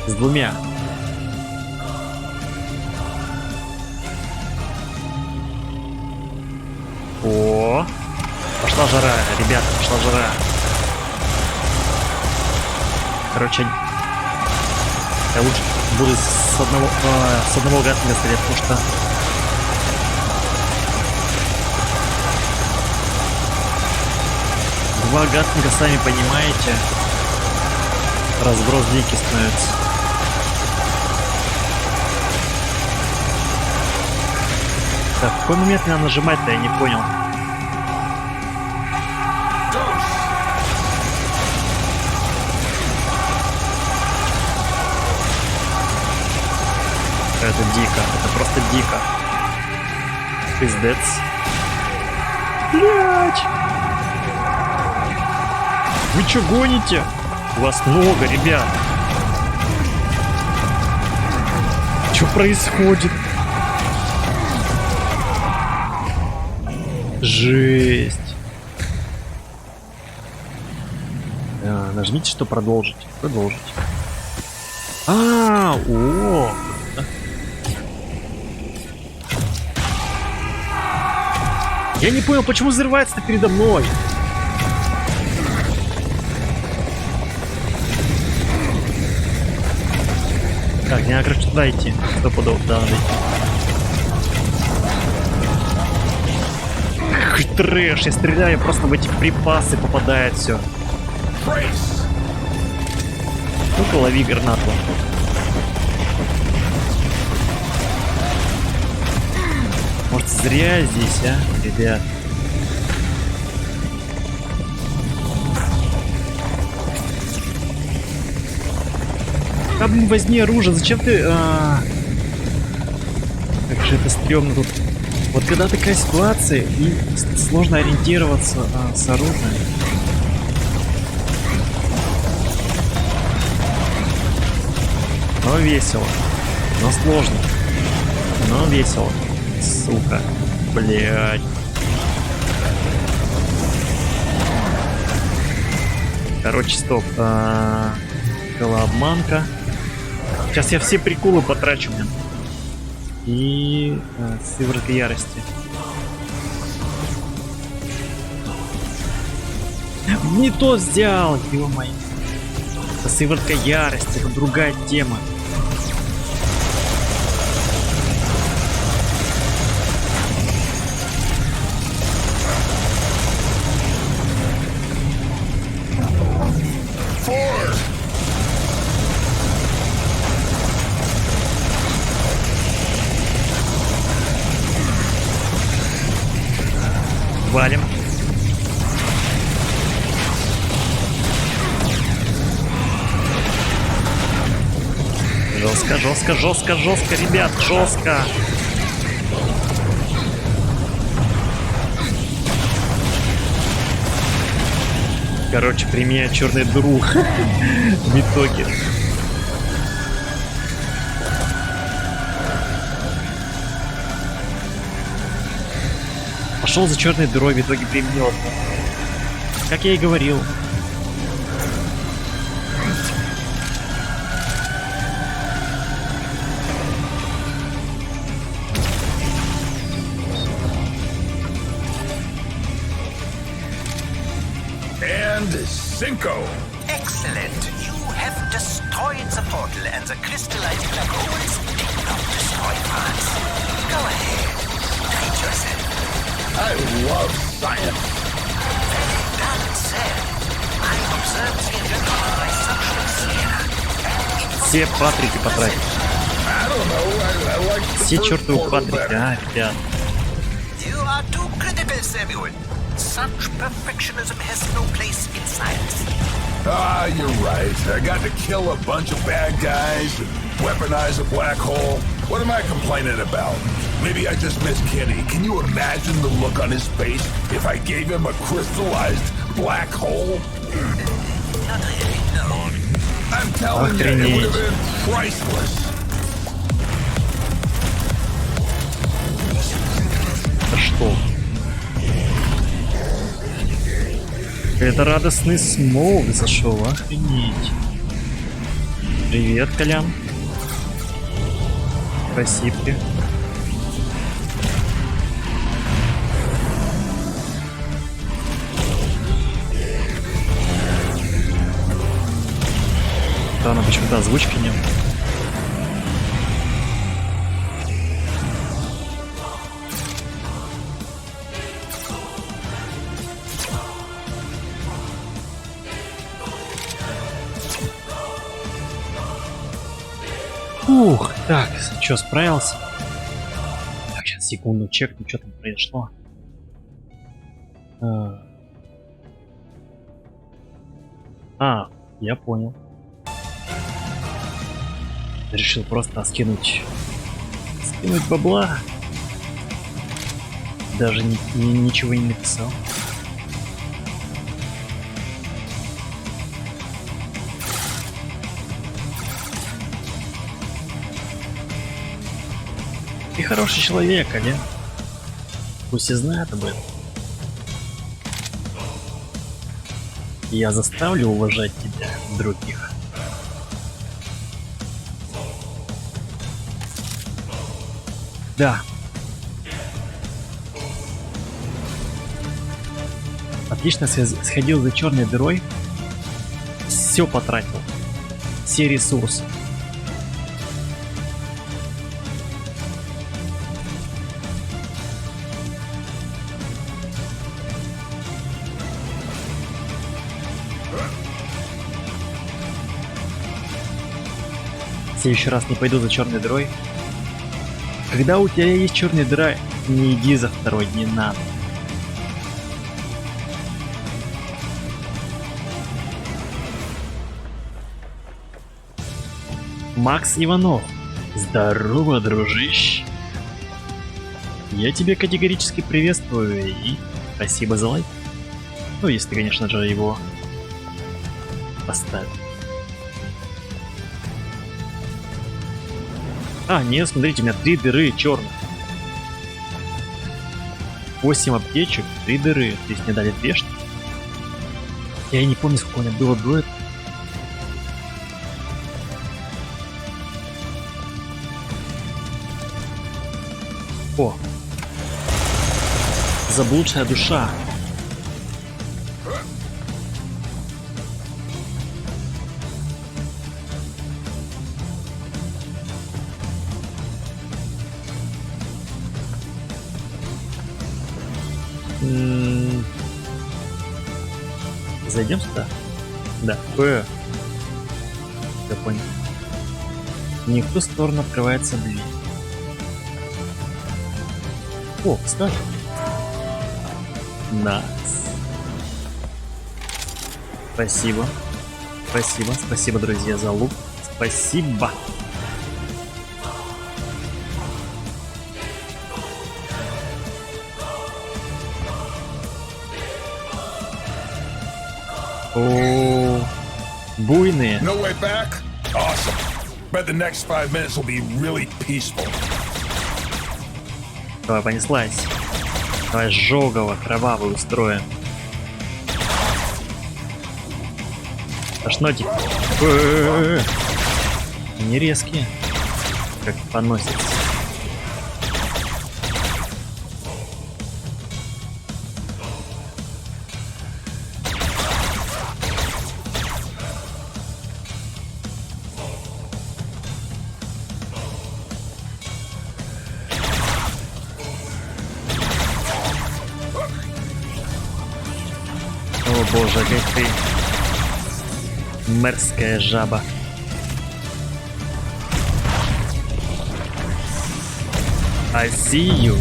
С двумя. О, пошла жара, ребята, пошла жара. Короче, я лучше буду с одного гатлинга стрелять, потому что два гатлинга, сами понимаете, Разброс дикий становится. Так, в какой момент надо нажимать-то, я не понял. Это дико, это просто дико. Пиздец. Блять! Вы чё гоните? У вас много, ребят. Чё происходит? Жесть. Нажмите, что продолжить. Продолжить. О! Я не понял, почему взрывается-то передо мной. Так, мне надо, короче, туда идти. Стопудово, да, надо идти. Какой трэш, я стреляю, просто в эти припасы попадает все. Ну-ка, лови гранату. Может, зря здесь, а, ребят? Да, блин, возьми оружие, зачем ты... Как же это стрёмно тут. Вот когда такая ситуация, и сложно ориентироваться с оружием. Но весело. Но сложно. Но весело. Сука. Блядь. Короче, стоп. Голообманка. Сейчас я все приколы потрачу, блин. И сыворотка ярости. Не то сделал, ё-моё. Это сыворотка ярости, это другая тема. Валим. Жестко, жестко, жестко, жестко, ребят, жестко. Короче, применяю черную дыру в итоге. Пошел за черной дырой, в итоге применил. Как я и говорил. And Cinco. Excellent. You have destroyed the portal and the crystallized black holes did not destroy France. Go ahead. Treat yourself. I love science. Done said. I observed the event on my social Sienna. Все Патрики потратить. I don't know. I like the Все first чертовы portal Патрики, better. ребят. You are too critical, Samuel. Such perfectionism has no place in science. Ah, you're right. I got to kill a bunch of bad guys and weaponize a black hole. What am I complaining about? Maybe I just miss Kenny. Can you imagine the look on his face if I gave him a crystallized black hole? Not really, no. I'm telling you, it would have been priceless. Это что? Это радостный смог зашел, охренеть. Привет, Колян. Спасибо. Да, но почему-то озвучки нет. Ух, так, что, справился? Так, сейчас секунду чекну, что там произошло. Я понял. Решил просто скинуть бабла. Даже ничего не написал. Ты хороший человек, Олег. Пусть и знает об этом. Я заставлю уважать тебя, других. Да. Отлично сходил за черной дырой. Все потратил. Все ресурсы. В следующий раз не пойду за черной дырой. Когда у тебя есть черная дыра, не иди за второй, не надо. Макс Иванов. Здорово, дружище. Я тебя категорически приветствую и спасибо за лайк. Ну, если, конечно же, его поставил. Нет, смотрите, у меня 3 дыры черных. 8 аптечек, 3 дыры. То есть мне дали 2 штуки. Я и не помню, сколько у меня было до этого. О! Заблудшая душа. Зайдем сюда? Да. Я понял. Не в ту сторону открывается дверь. О, кстати. Найс. Спасибо. Спасибо, друзья, за лук. Спасибо. О, буйные. No way back? Awesome. Bet the next 5 minutes will be really peaceful. Давай, понеслась. Давай жогово, кровавый устроим. Тошнотик. Не резкие. Как поносится. О боже, как ты мерзкая жаба. I see you.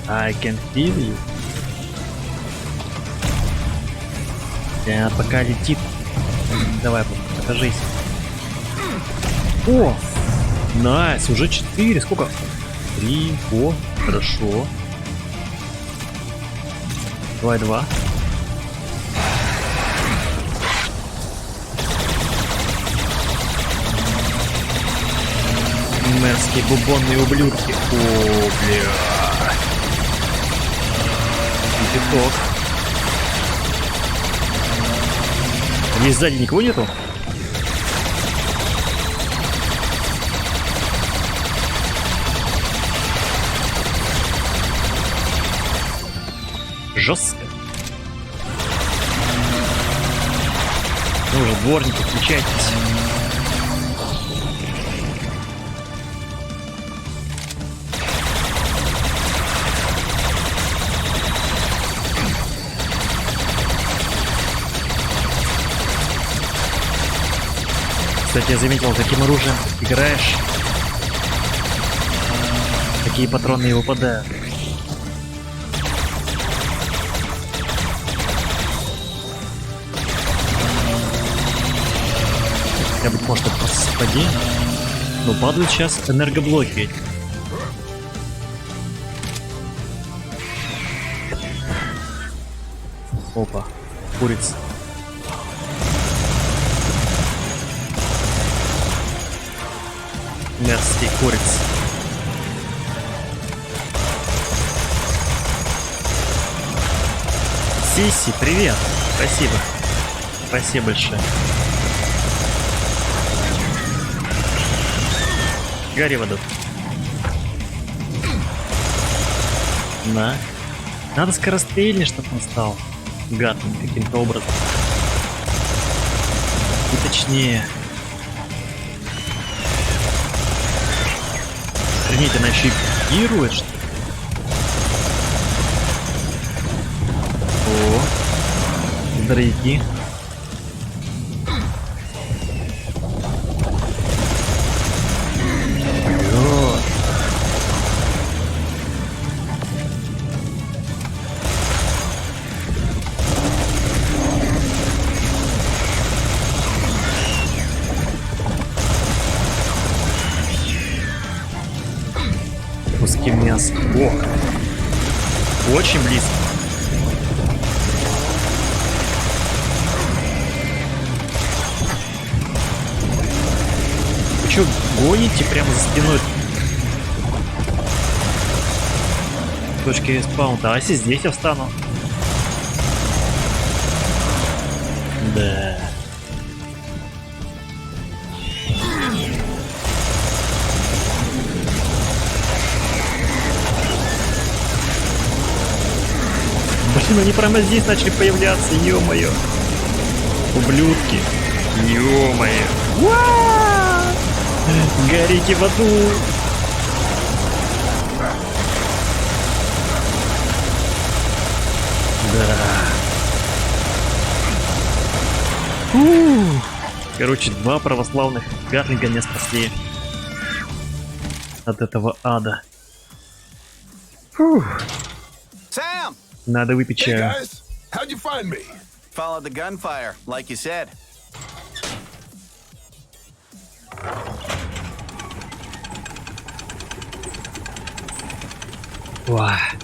I can feel you. Пока летит. Давай, покажись. О! Найс, уже 4. Сколько? 3. О, хорошо. Давай 2. Мерзкие бубонные ублюдки. О, бля. Пяток. Здесь сзади никого нету? Жестко. Ну уже, дворники, включайтесь. Кстати, я заметил, каким оружием играешь, какие патроны и выпадают. Я быть может это просто совпадение, но падают сейчас энергоблоки. Опа, курица. Мерзкий курица. Сиси, привет. Спасибо. Спасибо большое. Гори в аду. На. Надо скорострельнее, чтобы он стал гадным каким-то образом. И точнее. Охренеть, она еще и пикирует, что ли? О, здрасте. Куски мяса. О, очень близко. Вы что, гоните прямо за спиной? Точки спаунта. А если здесь я встану? Да. Блин, они прямо здесь начали появляться, ё-моё. Ублюдки. Ё-моё. Горите в аду. Да. Короче, два православных гатлинга не спасли от этого ада. Sam! Надо выпить Hey чаю. guys, how'd you find me? Followed the gunfire, like you said. Уah.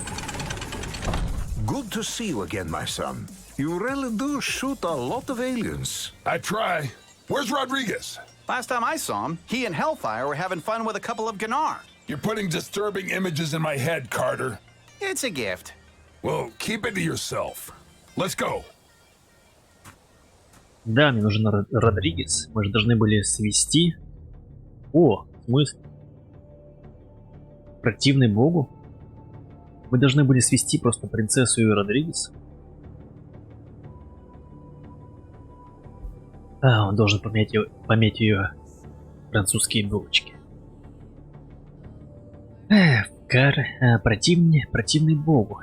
Good to see you again, my son. You really do shoot a lot of aliens. I try. Where's Rodriguez? Last time I saw him, he and Hellfire were having fun with a couple of Gunnar. You're putting disturbing images in my head, Carter. It's a gift. Well, keep it to yourself. Let's go. Да, мне нужен Родригес. Мы же должны были свести. О, смысл. Противный богу. Мы должны были свести просто принцессу и Родригес. А, он должен пометь ее французские булочки. Противный богу.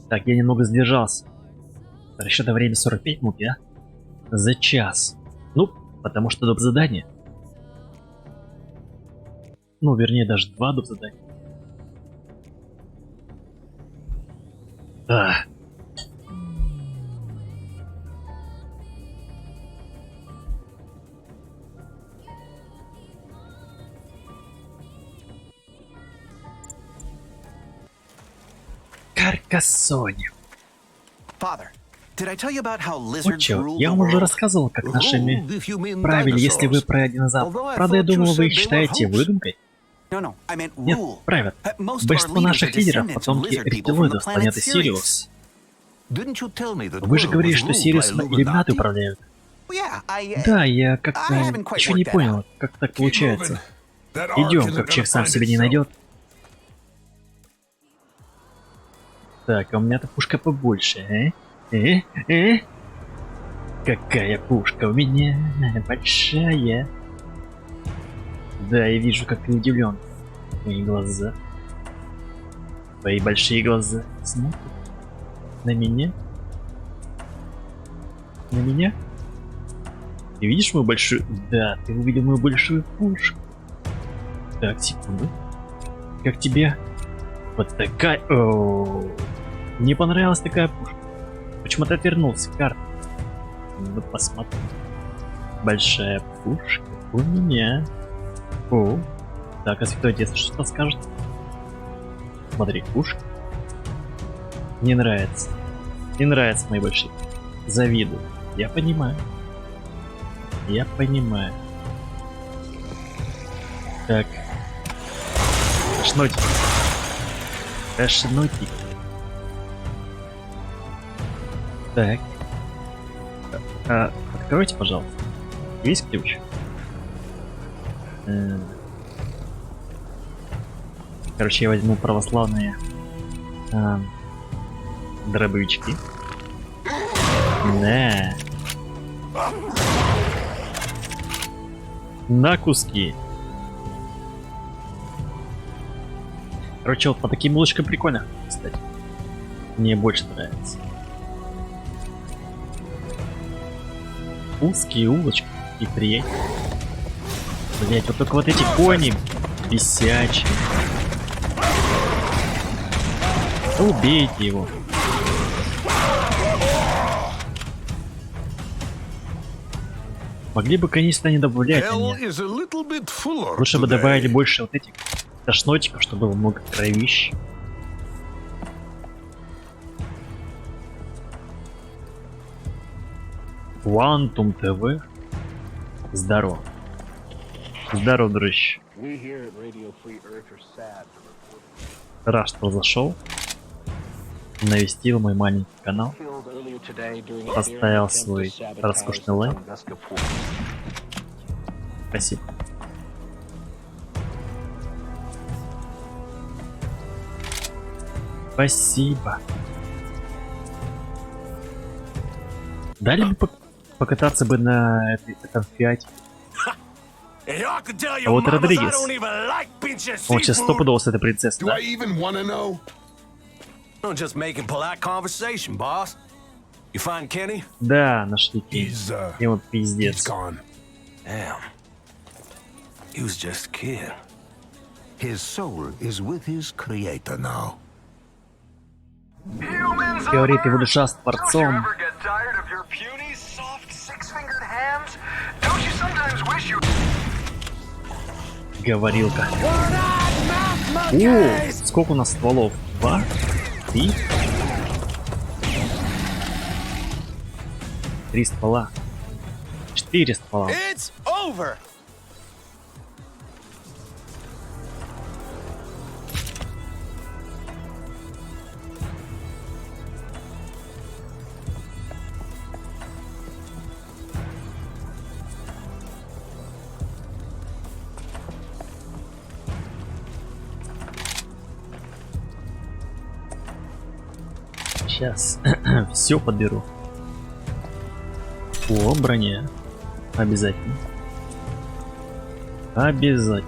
Так, я немного сдержался. Расчетное время 45 минут, я? За час. Ну, потому что доп. Задание. Ну, вернее, даже 2 доп. Задания. А. Каркассоне. Father, did I tell you about how lizards Отче, rule я the вам уже world? рассказывал, как нашими Ruled, if you mean правили, если вы dinosaurs. про динозавров. Although I Правда, я thought you думал, вы said их they were считаете hoax. выдумкой. No, I meant Нет, rule. правят. Most of our Большинство leaders наших are лидеров descendants of потомки lizard people from рептилоидов the с планеты planet Сириус. Didn't you tell me that Вы же world говорили, was что ruled Сириус by иллюминаты Illuminati? Well, управляют. yeah, Да, я как-то I haven't quite еще не worked that понял, out. как так Keep получается. moving. That arc Идем, isn't как gonna человек сам find себе не itself. найдет. Так, а у меня-то пушка побольше, Какая пушка у меня большая. Да, я вижу, как ты удивлен. Твои глаза. Твои большие глаза смотрят на меня. На меня? Ты видишь мою большую... Да, ты увидел мою большую пушку. Так, секунду. Как тебе? Вот такая... О, мне понравилась такая пушка. Почему ты отвернулся, карта? Ну, посмотри. Большая пушка у меня. О. Так, а Святой Отец что скажет? Смотри, пушка. Не нравится. Не нравится мои большие. Завидую. Я понимаю. Я понимаю. Так. Шнотик. Шнотик. Так. Откройте, пожалуйста. Есть ключ? Короче, я возьму православные дробовички. Да. На куски. Короче, вот по таким улочкам прикольно, кстати. Мне больше нравится. Узкие улочки и приятные. Блять, вот только вот эти кони бесячие. Убейте его. Могли бы, конечно, не добавлять Hell они. is a little bit fuller Лучше бы today. добавили больше вот этих тошнотиков, чтобы было много кровищ. Quantum TV. Здорово. Здорово, дружище. Рад, что зашел. Навестил мой маленький канал. Поставил свой роскошный лайк. Спасибо. Спасибо. Дали бы покататься бы на этом фиате. А вот Родригес. Он сейчас стопудово с этой принцессой, Do да? I even want to know? I'm just making polite conversation, boss. You find Kenny? Да, нашли Кенни. He's, И вот he's пиздец. gone. Damn. He was just a kid. His soul is with his creator now. Говорит, его душа с Творцом. Говорилка. О, сколько у нас стволов? 2? 3? 3 ствола. 4 ствола. It's over. Сейчас все подберу. О, броня. Обязательно. Обязательно.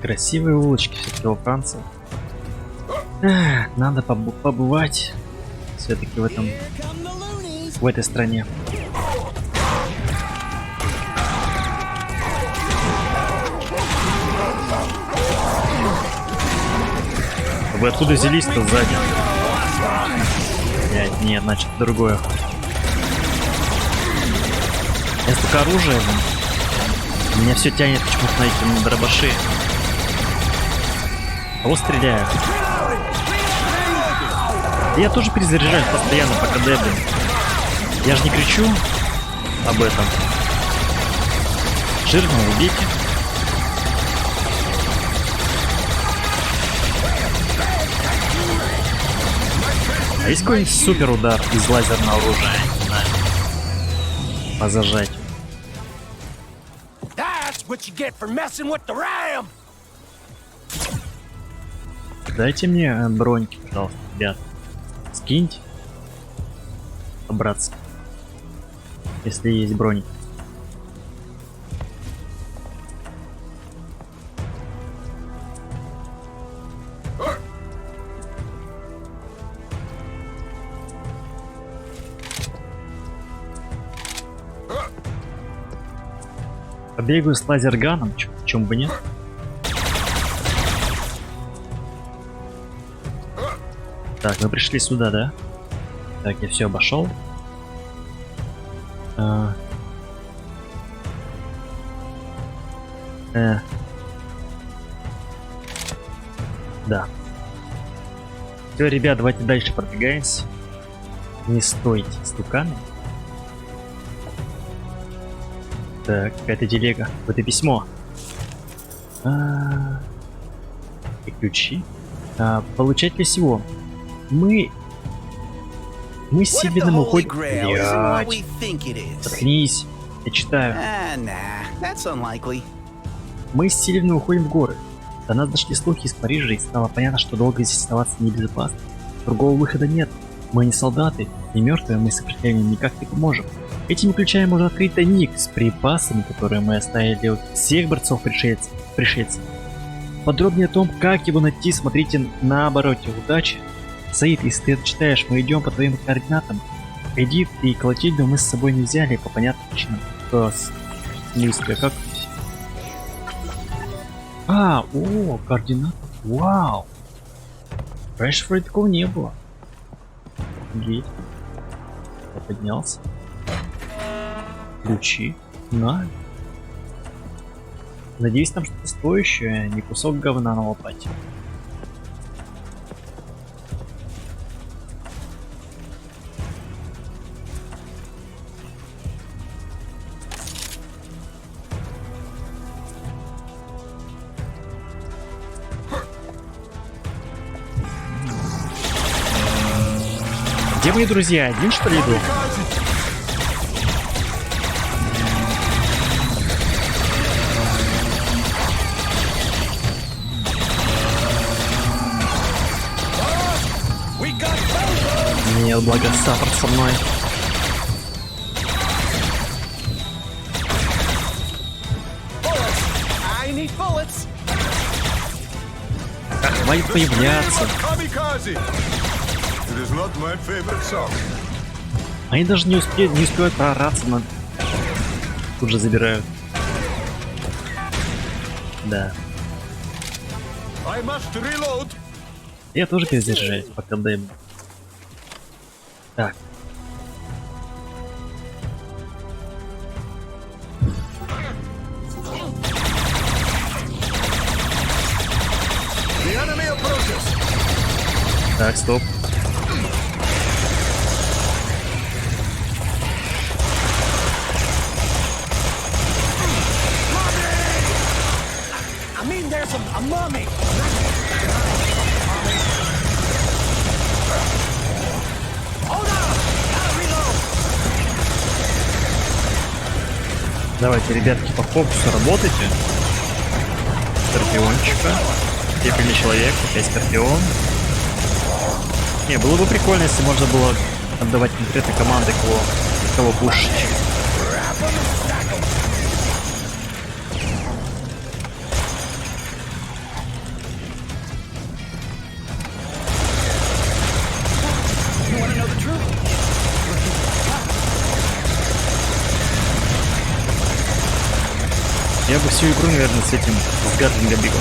Красивые улочки все-таки во Франции. Надо побывать все-таки в этой стране. Вы откуда взялись-то сзади? Нет, значит другое. Я столько оружия, меня все тянет почему-то на эти дробаши. А вот стреляю. Я тоже перезаряжаюсь постоянно, пока блин. Я же не кричу об этом. Жирного убейте. А есть какой-нибудь супер удар из лазерного оружия? Не знаю. По зажатию. Дайте мне броньки, пожалуйста, ребят. Скиньте. По-братски. Если есть броньки. Побегаю с лазерганом, чем бы нет. Так, мы пришли сюда, да? Так, я все обошел. Да. Все, ребят, давайте дальше продвигаемся. Не стойте, стуканы. Так, какая-то телега. Вот и письмо. И ключи. Получатель всего. Мы с What if the Сильвином Holy уходим. Grail isn't what Блядь. we think it is? Заткнись. Я читаю. Nah, that's unlikely. Мы с Сильвином уходим в горы. До нас дошли слухи из Парижа, и стало понятно, что долго здесь оставаться небезопасно. Другого выхода нет. Мы не солдаты, не мертвые, мы сопротивлением никак не поможем. Этими ключами можно открыть тайник с припасами, которые мы оставили у всех борцов-пришельцев. Подробнее о том, как его найти, смотрите на обороте. Удачи! Саид, если ты это читаешь, мы идем по твоим координатам. Эдит и Клотильду мы с собой не взяли по понятным причинам. В смысле, как? Координаты. Вау! Раньше вроде такого не было. Офигеть. Я поднялся. Ключи. На. Надеюсь, там что-то стоящее, а не кусок говна на лопате. Где мои друзья? Один что ли иду? Нет, благо саппорт со мной. Так, хватит появляться. Они даже не успевают прораться, но тут же забирают. Да. Я тоже перезаряжаюсь, пока дэм. Так. Так, стоп. Давайте, ребятки, по фокусу работайте. Скорпиончика. Степельный человек, опять скорпион. Не, было бы прикольно, если можно было отдавать конкретно команды, кого пушить. Я бы всю игру, наверное, с этим с Гатлингом бегал.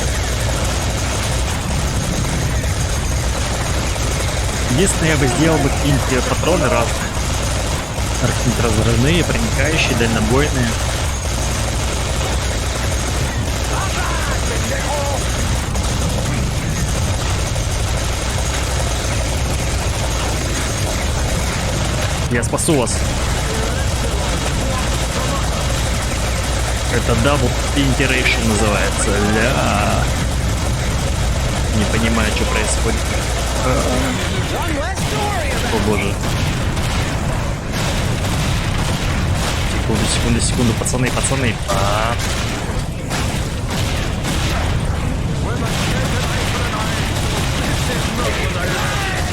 Единственное, я бы сделал бы какие-нибудь патроны разные. Какие-нибудь разрывные, проникающие, дальнобойные. Я спасу вас. Это Double Integration называется. Ля. Не понимаю, что происходит. О боже. Секунду, пацаны.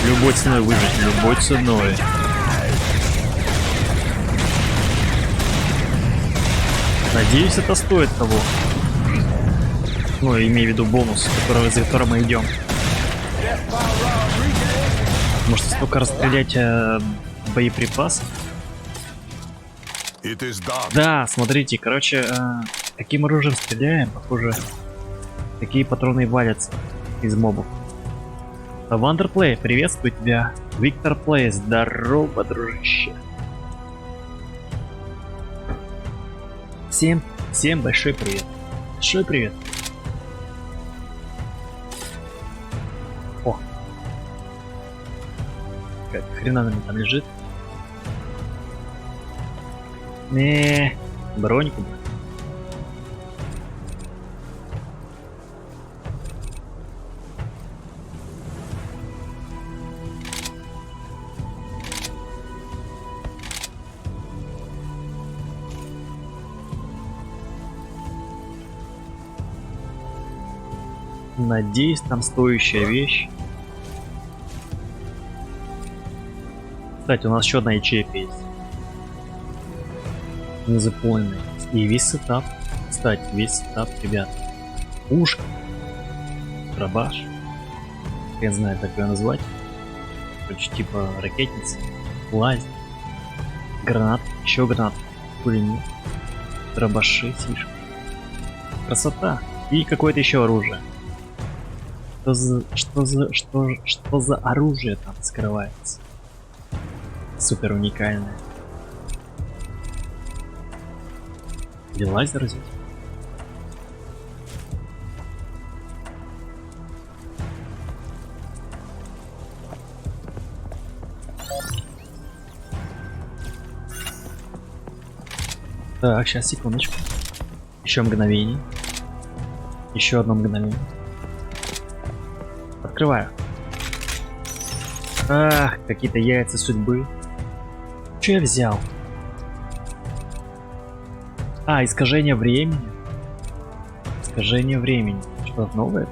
Любой ценой выжить, любой ценой. Надеюсь, это стоит того. Ну, имею в виду бонус, за которым мы идем. Может, столько расстрелять боеприпасов? Да, смотрите, короче, Каким оружием стреляем, похоже, такие патроны и валятся из мобов. Вандерплей, приветствую тебя. Виктор Плей, здорово, дружище. Всем большой привет. Большой привет. О! Как хрена она там лежит. Броньку. Надеюсь, там стоящая вещь. Кстати, у нас еще одна ячейка есть. Незаполненная. И весь сетап. Кстати, весь сетап, ребят. Пушка. Дробаш. Я не знаю, как ее назвать. Короче, типа ракетница. Лазер. Гранат. Еще гранат. Пулемет. Дробаши. Слишком. Красота. И какое-то еще оружие. Что за оружие там скрывается? Супер уникальное. Или лазер здесь? Так, сейчас, секундочку. Еще мгновение. Еще одно мгновение. Открываю. Ах, какие-то яйца судьбы. Что я взял? А, искажение времени. Искажение времени. Что-то новое?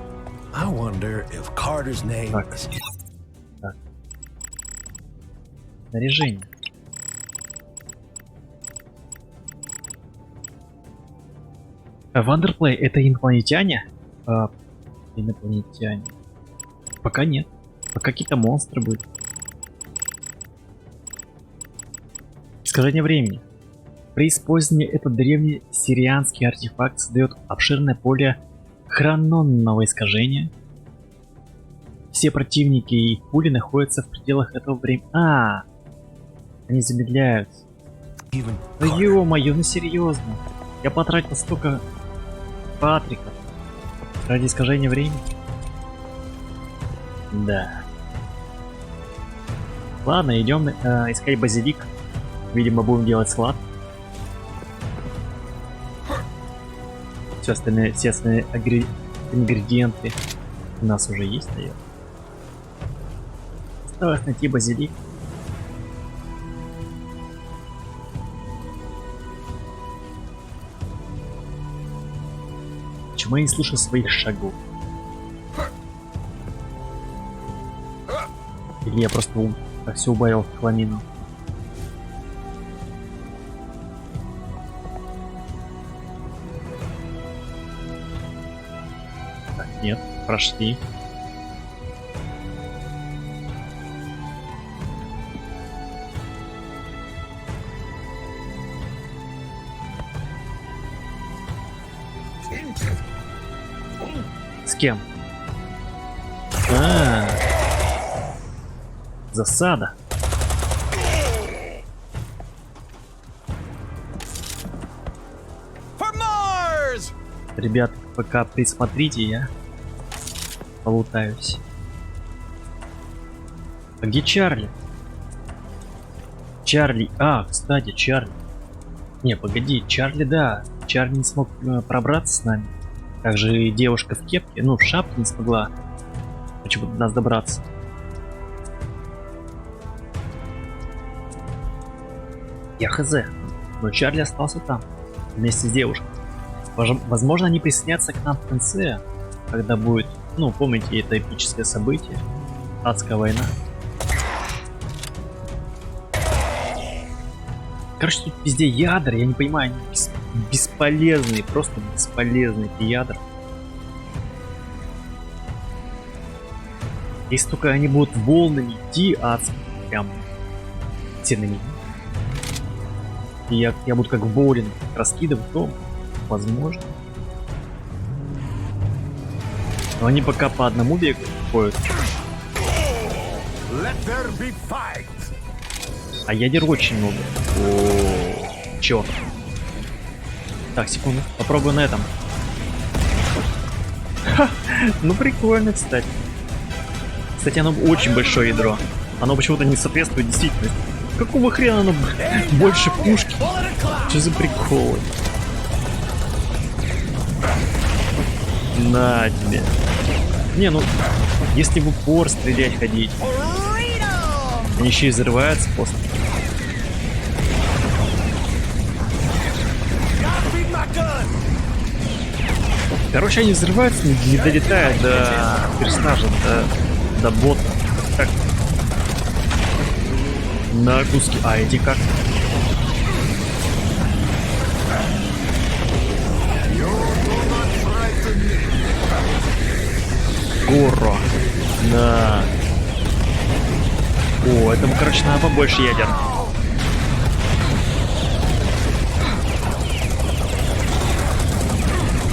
I wonder if Carter's name Так. is... Так. Снаряжение. Вандерплей, это инопланетяне? Инопланетяне. Пока нет. Пока какие-то монстры будут. Искажение времени. При использовании этот древний сирианский артефакт создает обширное поле хрононного искажения. Все противники и их пули находятся в пределах этого времени. Они замедляются. Even Да Carter. ё-моё, ну серьезно. Я потратил столько патриков ради искажения времени. Да. Ладно, идем искать базилик. Видимо, будем делать склад. Все остальные ингредиенты у нас уже есть, наверное. Осталось найти базилик. Почему я не слышу своих шагов? Или я просто все убавил в хламину? Так, нет, прошли. С кем? Засада. Ребят, пока присмотрите, я полутаюсь. А где Чарли? Чарли. Кстати, Чарли. Не, погоди, Чарли, да. Чарли не смог пробраться с нами. Также и девушка в кепке, в шапке не смогла почему-то до нас добраться. Я хз. Но Чарли остался там, вместе с девушкой. Возможно, они присоединятся к нам в конце, когда будет, помните, это эпическое событие. Адская война. Короче, тут везде ядра, я не понимаю, они бесполезные, просто бесполезные эти ядра. Если только они будут волнами идти, прям все на меня. И я буду как в боулинг раскидывать, то Возможно. Но они пока по одному бегают, ходят. Let there be fight. А ядер очень много. О, чёрт. Так, секунду. Попробую на этом. Ха, ну прикольно, кстати. Кстати, оно очень большое ядро. Оно почему-то не соответствует действительности. Какого хрена оно больше пушки? Что за приколы? На тебе. Не, ну, если в упор стрелять ходить. Они еще и взрываются после. Короче, они взрываются, не долетая до персонажа, до бота. Так. На куски. А эти как? Горо. Да. О, этому, короче, надо побольше ядер.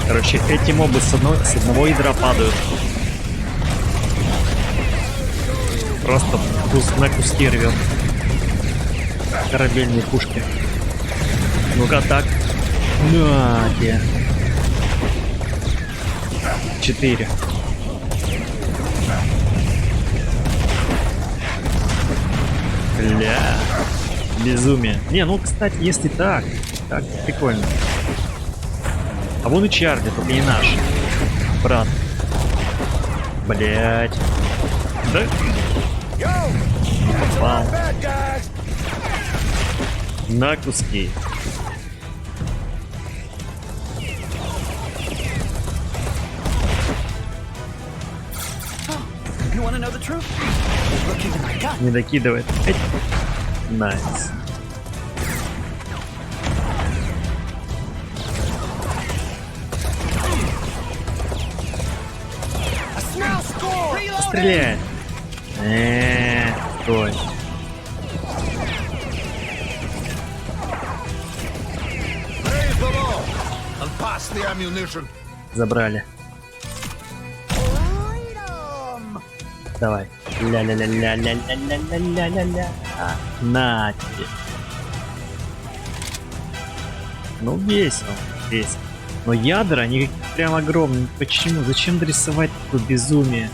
Короче, эти мобы с одного ядра падают. Просто на куски рвет. Корабельные пушки. Ну-ка так. На те. 4. Бля. Безумие. Не, ну, кстати, если так прикольно. А вон и Чарли, только не наш. Брат. Блять. Да? Не попал. На куски. Не докидывает. Найс. Стреляй. Стой. Забрали. Давай. Ля-ля-ля-ля-ля-ля-ля-ля-ля-ля. На тебе. Ну, весело. Но ядра, они прям огромные. Почему? Зачем дорисовать такое безумие?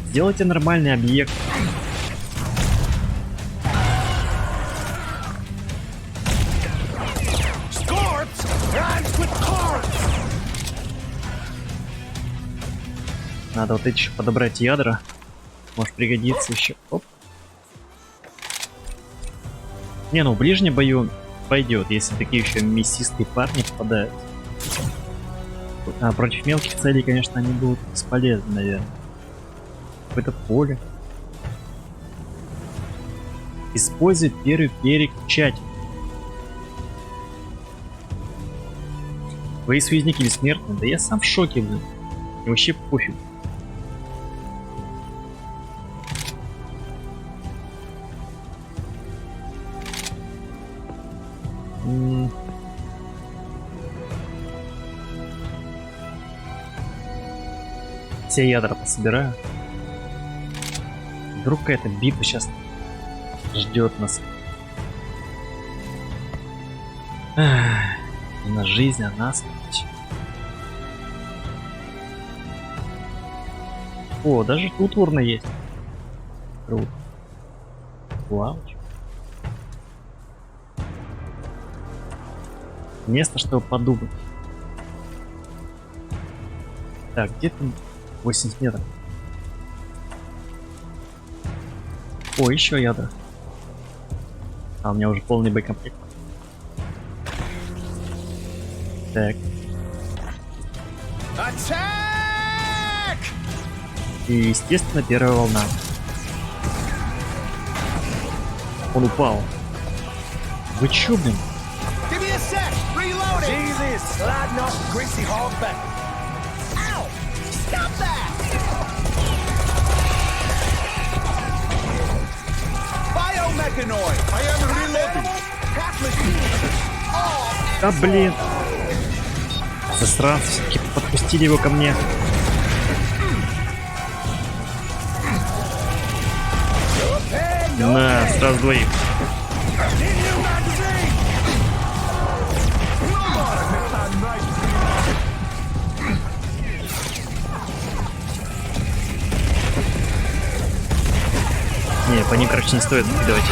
Сделайте нормальный объект. Надо вот эти еще подобрать ядра. Может пригодится еще. Оп. Не, ну в ближнем бою пойдет, если такие еще мясистые парни попадают. А против мелких целей, конечно, они будут бесполезны, наверное. Какое-то поле. Используй первый переключатель. Твои союзники бессмертны? Да я сам в шоке, блин. И вообще пофиг. Все ядра пособираю. Вдруг какая-то битва сейчас ждет нас. Не на жизнь, а на смерть. О, даже тут урна есть. Круто. Вау. Место, чтобы подумать. Так, где там 80 метров? О, еще ядра. А, у меня уже полный боекомплект. Так. И, естественно, первая волна. Он упал. Вы чё, блин? Biomechanoid! I am reloading! Half machine! А, блин. Засранцы все-таки подпустили его ко мне. На, сразу двоих. Не, по ним, короче, не стоит накидывать.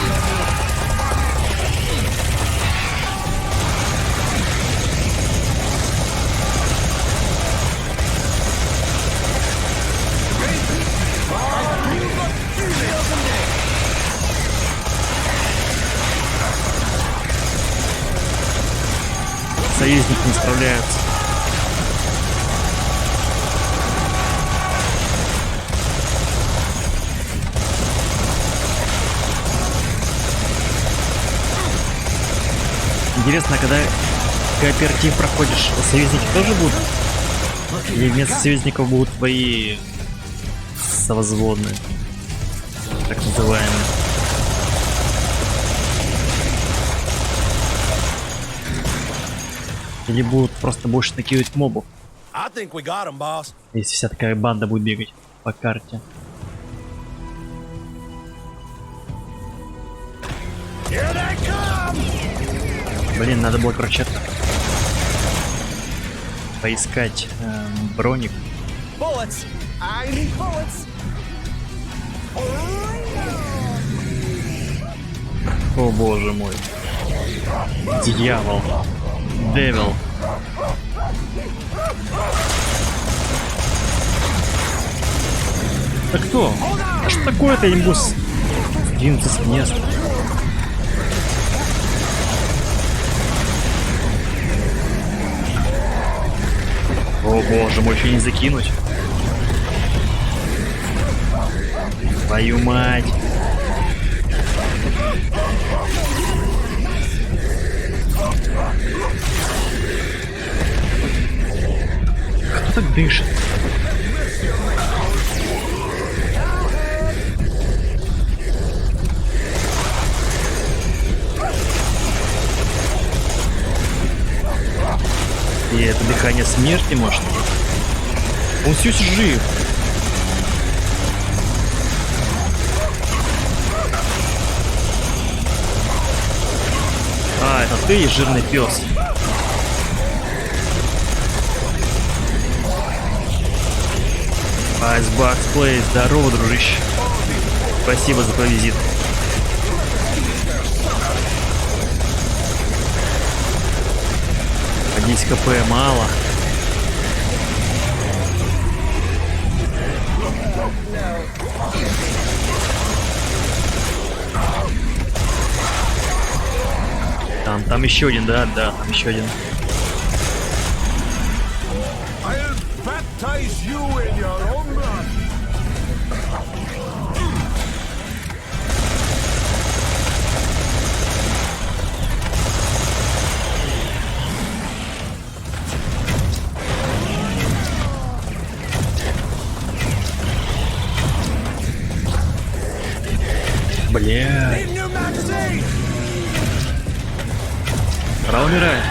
Союзники не справляются. Интересно, когда кооператив проходишь, союзники тоже будут? Или вместо союзников будут твои совозводные, так называемые? Или будут просто больше накидывать мобов, I think we got him, boss. если вся такая банда будет бегать по карте? Here they come! Блин, надо было, короче, это поискать броник. Bullets! I need bullets! О боже мой. Дьявол. Девил. Да кто? А что такое-то, имбус? Сдвинуться с места. О боже мой, еще не закинуть. Твою мать. Кто так дышит? И это дыхание смерти, может? Он все еще жив. А, это ты, жирный пес. Icebox Play, здорово, дружище. Спасибо за твой визит. А 10 КП мало. Там еще один, да, там еще один. I'll baptize you in your own blood! Бля. New magazine! Пора умирать.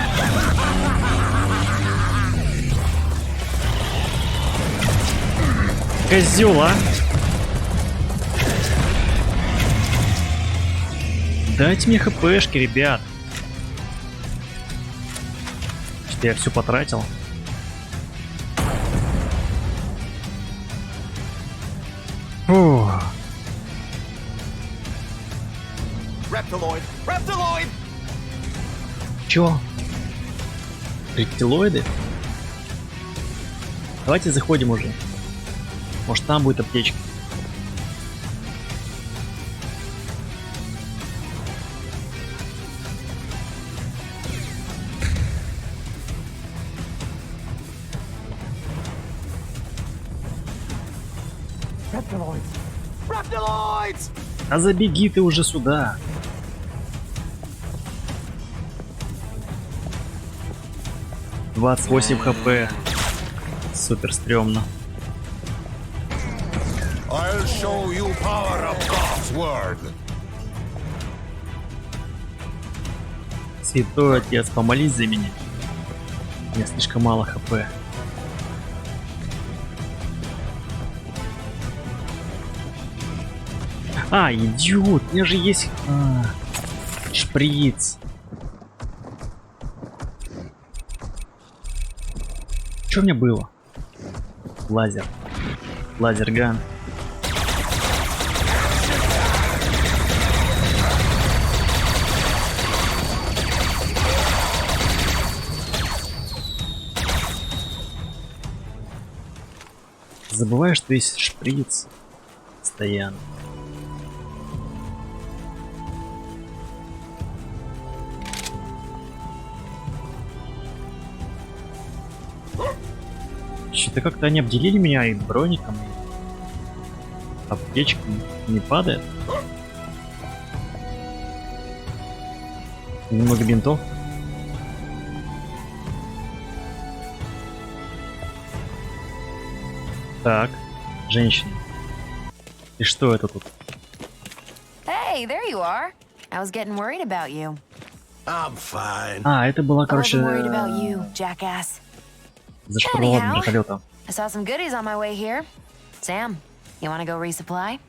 Козёл, а? Дайте мне хпшки, ребят. Что я все потратил. Фу. Reptiloid! Reptiloid! Чё? Рептилоиды? Давайте заходим уже. Может, там будет аптечка. Reptiloids! Reptiloids! А забеги ты уже сюда. — 28 хп. Супер стрёмно. I'll show you power of God's word. Святой отец, помолись за меня. У меня слишком мало хп. А, идиот, у меня же есть шприц. Что у меня было? Лазер. Лазерган. Забываю, что есть шприц. Постоянно. Что-то как-то они обделили меня и броником, и аптечкой. Не падает. Немного бинтов. Так, женщина. И что это тут? Hey, there you are. I was getting worried about you. I'm fine. А, это была, I короче, wasn't worried about you, jackass. за штурвал Anyhow. вертолета. I saw some goodies on my way here. Sam, you wanna go resupply?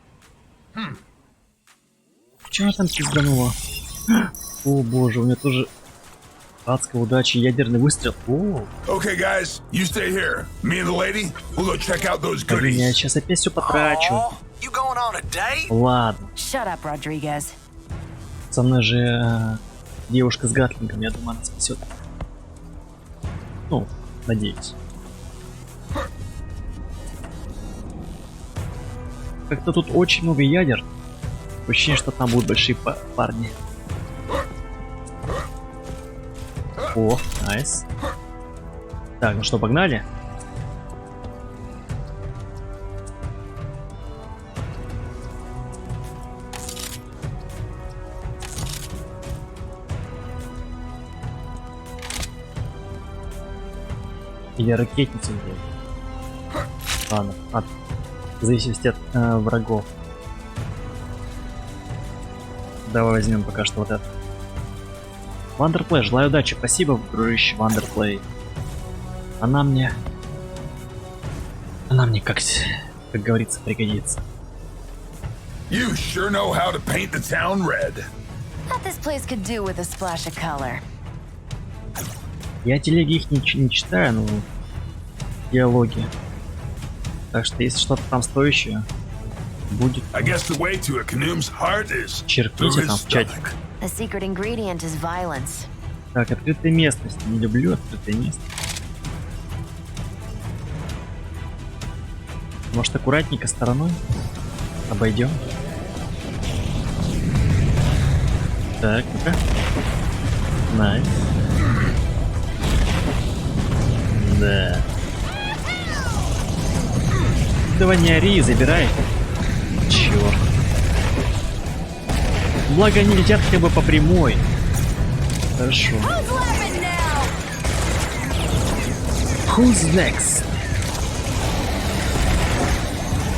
Чего она там пизданула? О боже, у меня тоже адская удача, ядерный выстрел. О, Okay, guys, you stay here. Me and the lady, we'll go check out those блин, я goodies. сейчас опять все потрачу. Oh, you going on a date? Ладно, Shut up, Rodriguez. со мной же девушка с гатлингом, я думаю, она спасет. Ну, надеюсь. Как-то тут очень много ядер. Ощущение, что там будут большие парни. О, найс. Так, ну что, погнали? Или ракетницу взять. Ладно, в зависимости от врагов. Давай возьмем пока что вот это. Вандерплей, желаю удачи. Спасибо, дружище Вандерплей. Она мне, как говорится, пригодится. You sure know how to paint the town red. Thought this place could do with a splash of color. Я телеги их не читаю, но диалоги. Так что если что-то там стоящее будет, I guess the way to a Knume's heart is through черкните his там в чате. stomach. The secret ingredient is violence. Так, открытая местность. Не люблю открытое место. Может, аккуратненько стороной обойдем? Так, ну-ка. Найс. Да. Давай не ори, забирай. Черт. Благо они летят хотя бы по прямой. Хорошо. Who's next?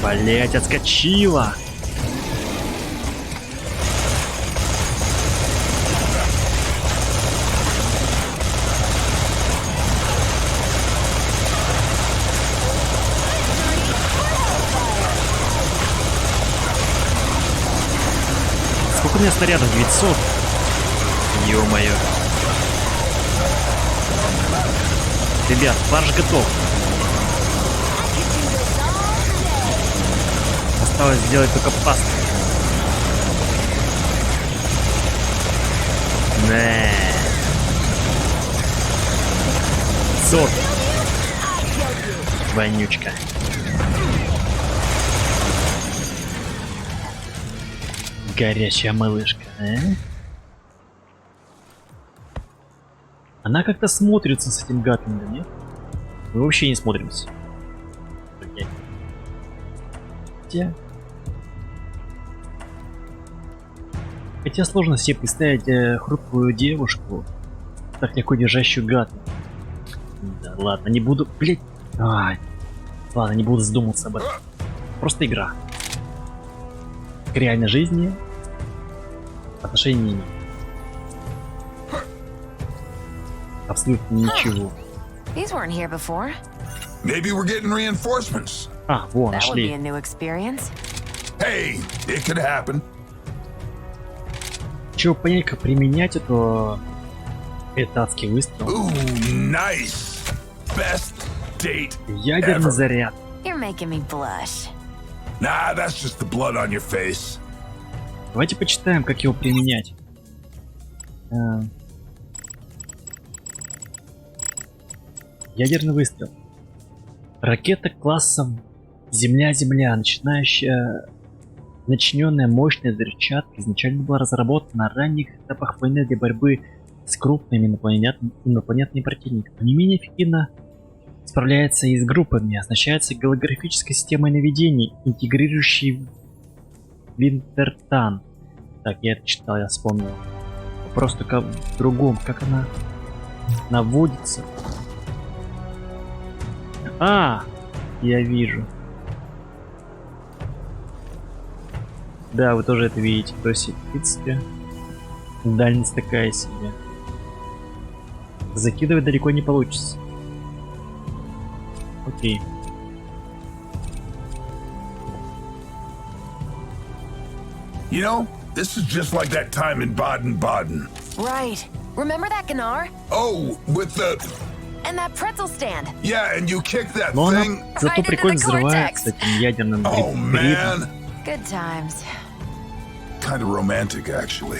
Блять, отскочила. Сколько у меня снарядов? 900. Ё-моё. Ребят, фарш готов. Осталось сделать только пасту. Не. Сот. Вонючка. Горячая малышка, а? Она как-то смотрится с этим гатлингом, нет? Мы вообще не смотримся. Окей. Хотя сложно себе представить хрупкую девушку, так легко держащую гатлинг. Да ладно, не буду... Блять. Ладно, не буду задумываться об этом. Просто игра. К реальной жизни отношений не имеет. Абсолютно ничего. These weren't here before. Maybe we're getting reinforcements. А, вон, That would be a нашли. new experience. Hey, it could happen. Чего понять, как применять это адский выстрел? Ooh, nice. Best date Ядерный ever. заряд. You're making me blush. Nah, that's just the blood on your face. Давайте почитаем, как его применять. Ядерный выстрел. Ракета классом Земля-Земля, начиненная мощной взрывчаткой, изначально была разработана на ранних этапах войны для борьбы с крупными инопланетными противниками. Но не менее эффективно справляется и с группами, оснащается голографической системой наведения, интегрирующей Винтертан. Так, я это читал, я вспомнил. Вопрос только в другом, как она наводится. А, я вижу. Да, вы тоже это видите. То есть, в принципе, дальность такая себе. Закидывать далеко не получится. Окей. You know, this is just like that time in Baden-Baden. Right. Remember that Gnar? Oh, with the... And that pretzel stand? Yeah, and you kicked that Но она thing. зато Right into прикольно the взрывается cortex. этим ядерным Oh, грибом. man. Good times. Kind of romantic, actually.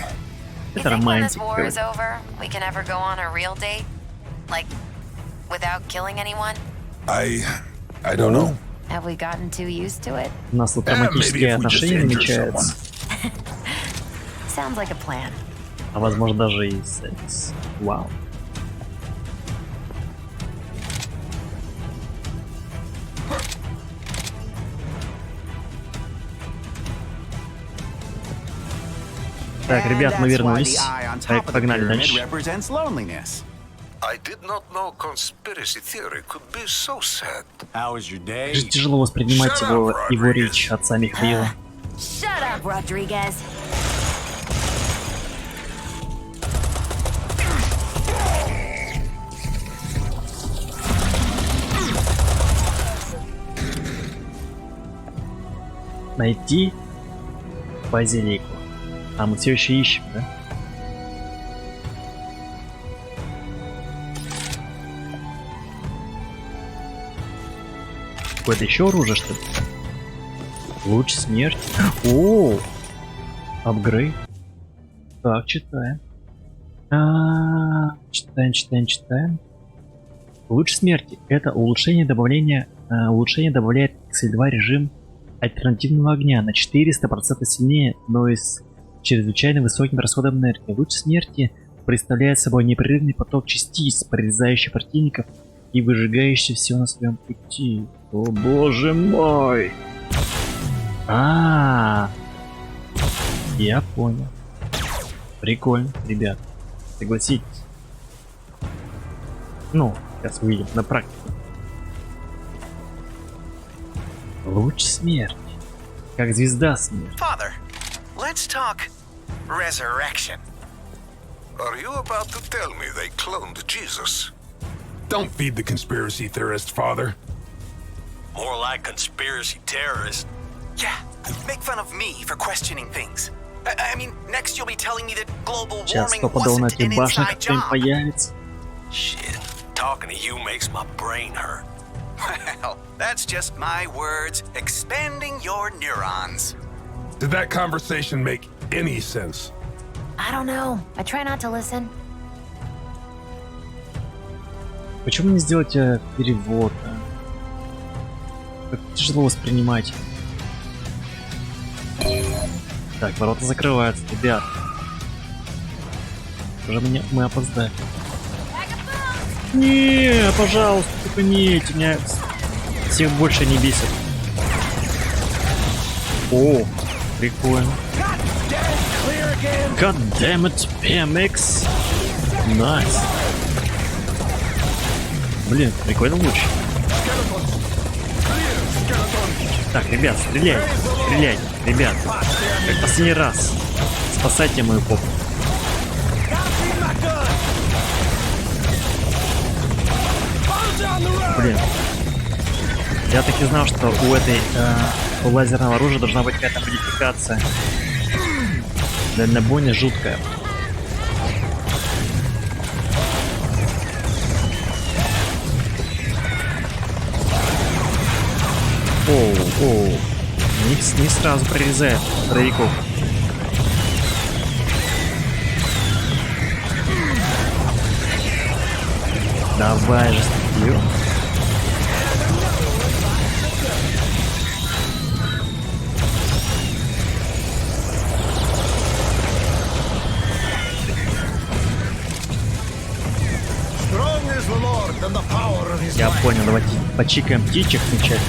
You Это think when this романтика. war is over, we can ever go on a real date? Like, without killing anyone? I don't know. Have we gotten too used to it? У нас тут Maybe романтические if we just отношения injure someone. намечаются. Sounds like a plan. А возможно даже и секс. Вау. Так, ребят, мы вернулись. Так, погнали дальше. represents loneliness. I did not know conspiracy theory could be so sad. How was your day? Же тяжело воспринимать Shut его up, Rodriguez. речь отца Михаила. Shut up, Rodriguez. Найти базилику. А мы все еще ищем, да? Какое-то еще оружие, что ли? Луч смерти. О, апгрейд. Так, читаем. Читаем. Луч смерти. Это улучшение добавляет XL2 режим альтернативного огня на 400% сильнее, но и с чрезвычайно высоким расходом энергии. Луч смерти представляет собой непрерывный поток частиц, прорезающий противников и выжигающий все на своем пути. О боже мой! Я понял. Прикольно, ребят. Согласитесь. Ну, сейчас увидим на практике. Луч смерти. Как звезда смерти. Father, let's talk resurrection. Are you about to tell me they cloned Jesus? Don't feed the conspiracy theorist, Father. More like conspiracy terrorist. Yeah, make fun of me for questioning things. I mean, next you'll be telling me that global Сейчас warming стопудово на wasn't этих an башнях inside кто-нибудь job. появится. Shit. Talking to you makes my brain hurt. Well, that's just my words expanding your neurons. Did that conversation make any sense? I don't know. I try not to listen. Почему не сделать перевод? Как тяжело воспринимать. Так, ворота закрываются, ребят. Уже мы опоздали. Не, пожалуйста, только не эти, меня всех больше не бесит. О, прикольно. God damn it, PMX. Nice. Блин, прикольно луч. Так, ребят, стреляйте, ребят. Как последний раз. Спасайте мою попу. Блин. Я так и знал, что у этой у лазерного оружия должна быть какая-то модификация. Дальнобойня жуткая. Оу. Не сразу прорезает здоровяков. Давай же, стою. Я понял, давайте почикаем птичек сначала.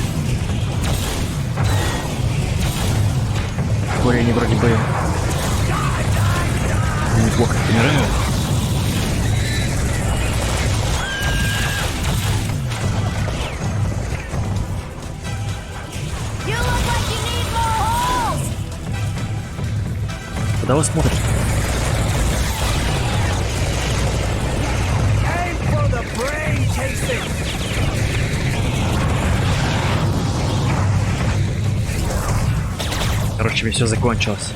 Более они вроде бы неплохо тренируют. Куда вы смотрите? Короче, мне все закончилось.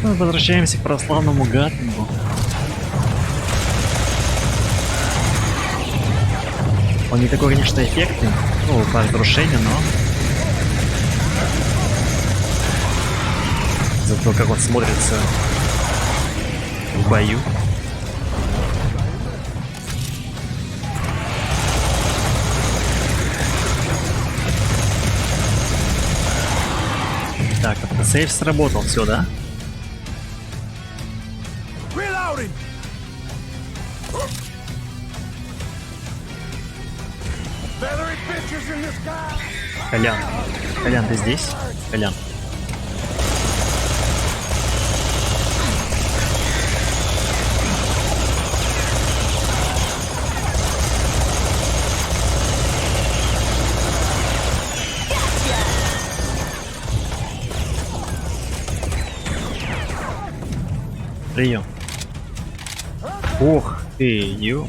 Ну, возвращаемся к православному Гатлингу. Он не такой, конечно, эффектный. Ну, по разрушению, но... Зато как он смотрится в бою. Так, автосейв сработал, все, да? Колян, ты здесь? Колян. Прием. Ох ты, ё.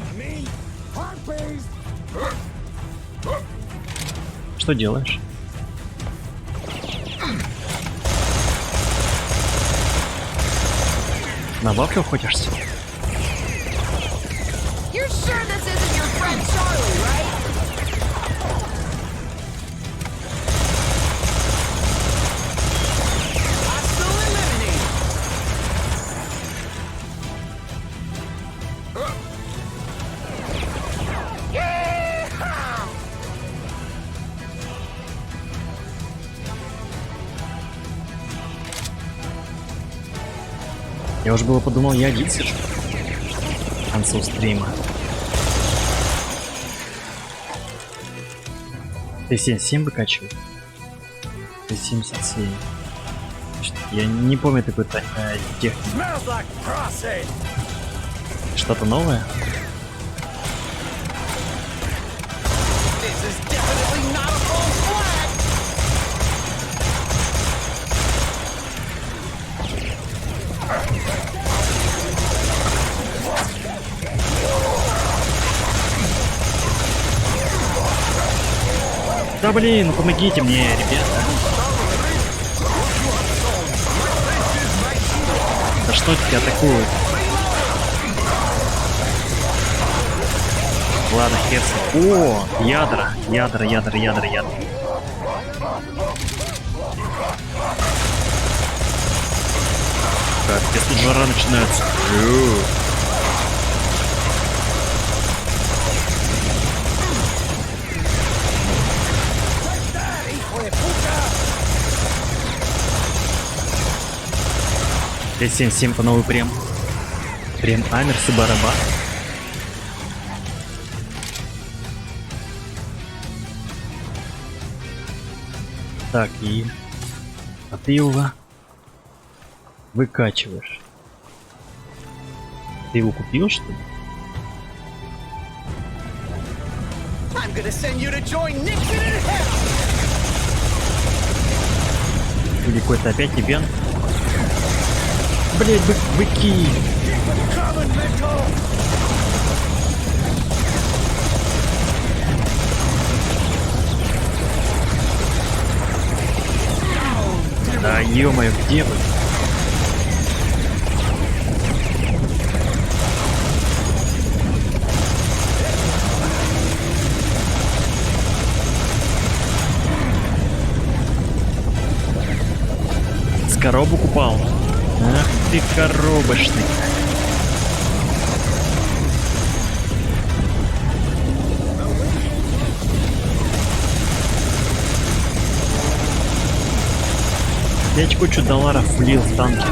Что делаешь? На бабке охотишься? Я уже было подумал, я один сижу к концу стрима. Т-77 выкачиваю. Т-77. Я не помню такой техники. Что-то новое? Да блин, ну помогите мне, ребята. Да что тебя атакуют? Ладно, хер. О, ядра. Так, здесь тут жара начинается. Т-77 по новый прем. Прем Амерс и барабан. Так, и... А ты его выкачиваешь. Ты его купил, что ли? Или какой-то опять ивент? Блять, быки! Ё-моё, где вы? С коробок упал. Ах ты коробочный. $5 кучу долларов влил в танки.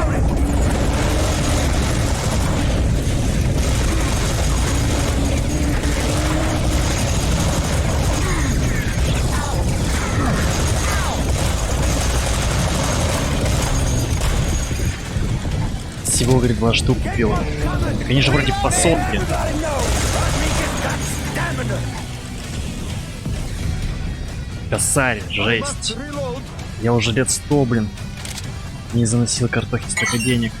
Всего, говорит, 2 штук купил. Так они же вроде по сотке. Косарь, жесть. Я уже лет 100, блин, не заносил картохи столько денег.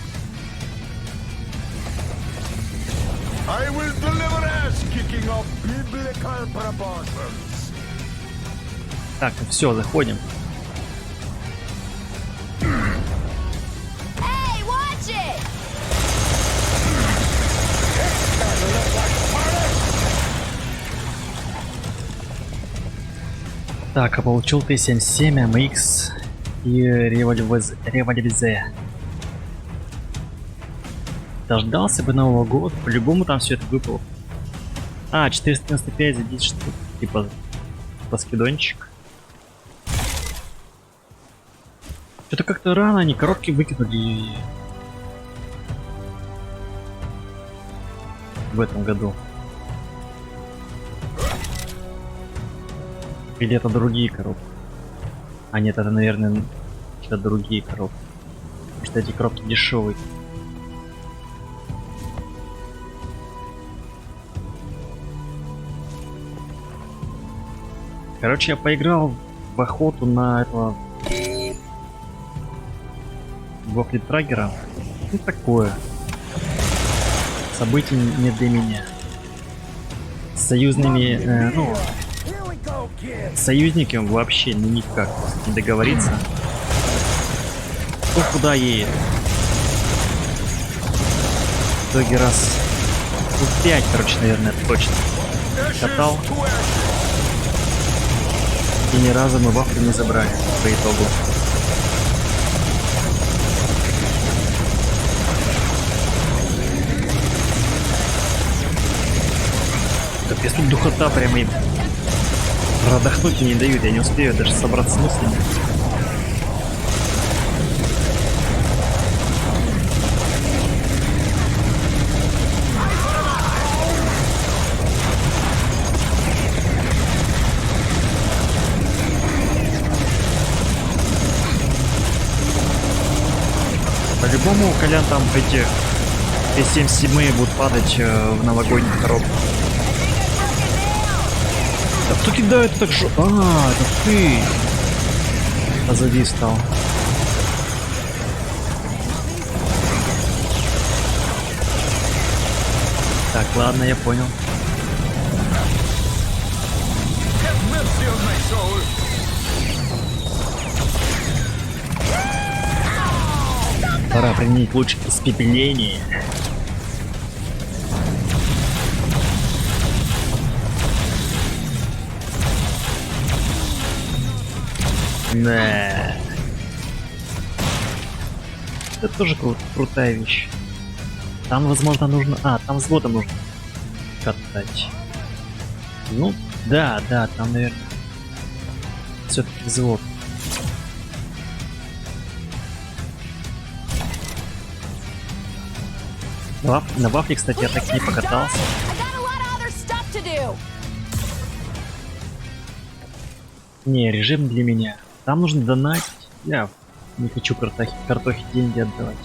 Так, ну все, заходим. Hey, watch it! Так, а получил Т-77, МХ и револьвер. Дождался бы Нового года, по-любому там все это выпало. А, 495 за 10 штук, типа скидончик. Что-то как-то рано они коробки выкинули в этом году. Или это другие коробки? А нет, это, наверное, это другие коробки. Потому что эти коробки дешевые. Короче, я поиграл в охоту на этого Вофли-траггера. Ну такое. Событие не для меня. С союзными, с союзником вообще никак не договориться. Кто куда едет. В итоге раз 5, короче, наверное, точно катал. И ни разу мы вафли не забрали по итогу. Капец, тут духота прямо им. Продохнуть не дают, я не успею даже собраться с мыслями. По-любому, Колян, там эти Т-77 будут падать в новогоднюю коробку. Да кто кидает так же? А, это ты! Позади стал. Так, ладно, я понял. Пора применить луч испепеления. Да. Это тоже крутая вещь. Там, возможно, нужно... А, там взводом нужно катать. Ну, да, там, наверное, все-таки взвод. На вафле, кстати, я так и не покатался. Не, режим для меня. Там нужно донатить. Я не хочу картохи деньги отдавать.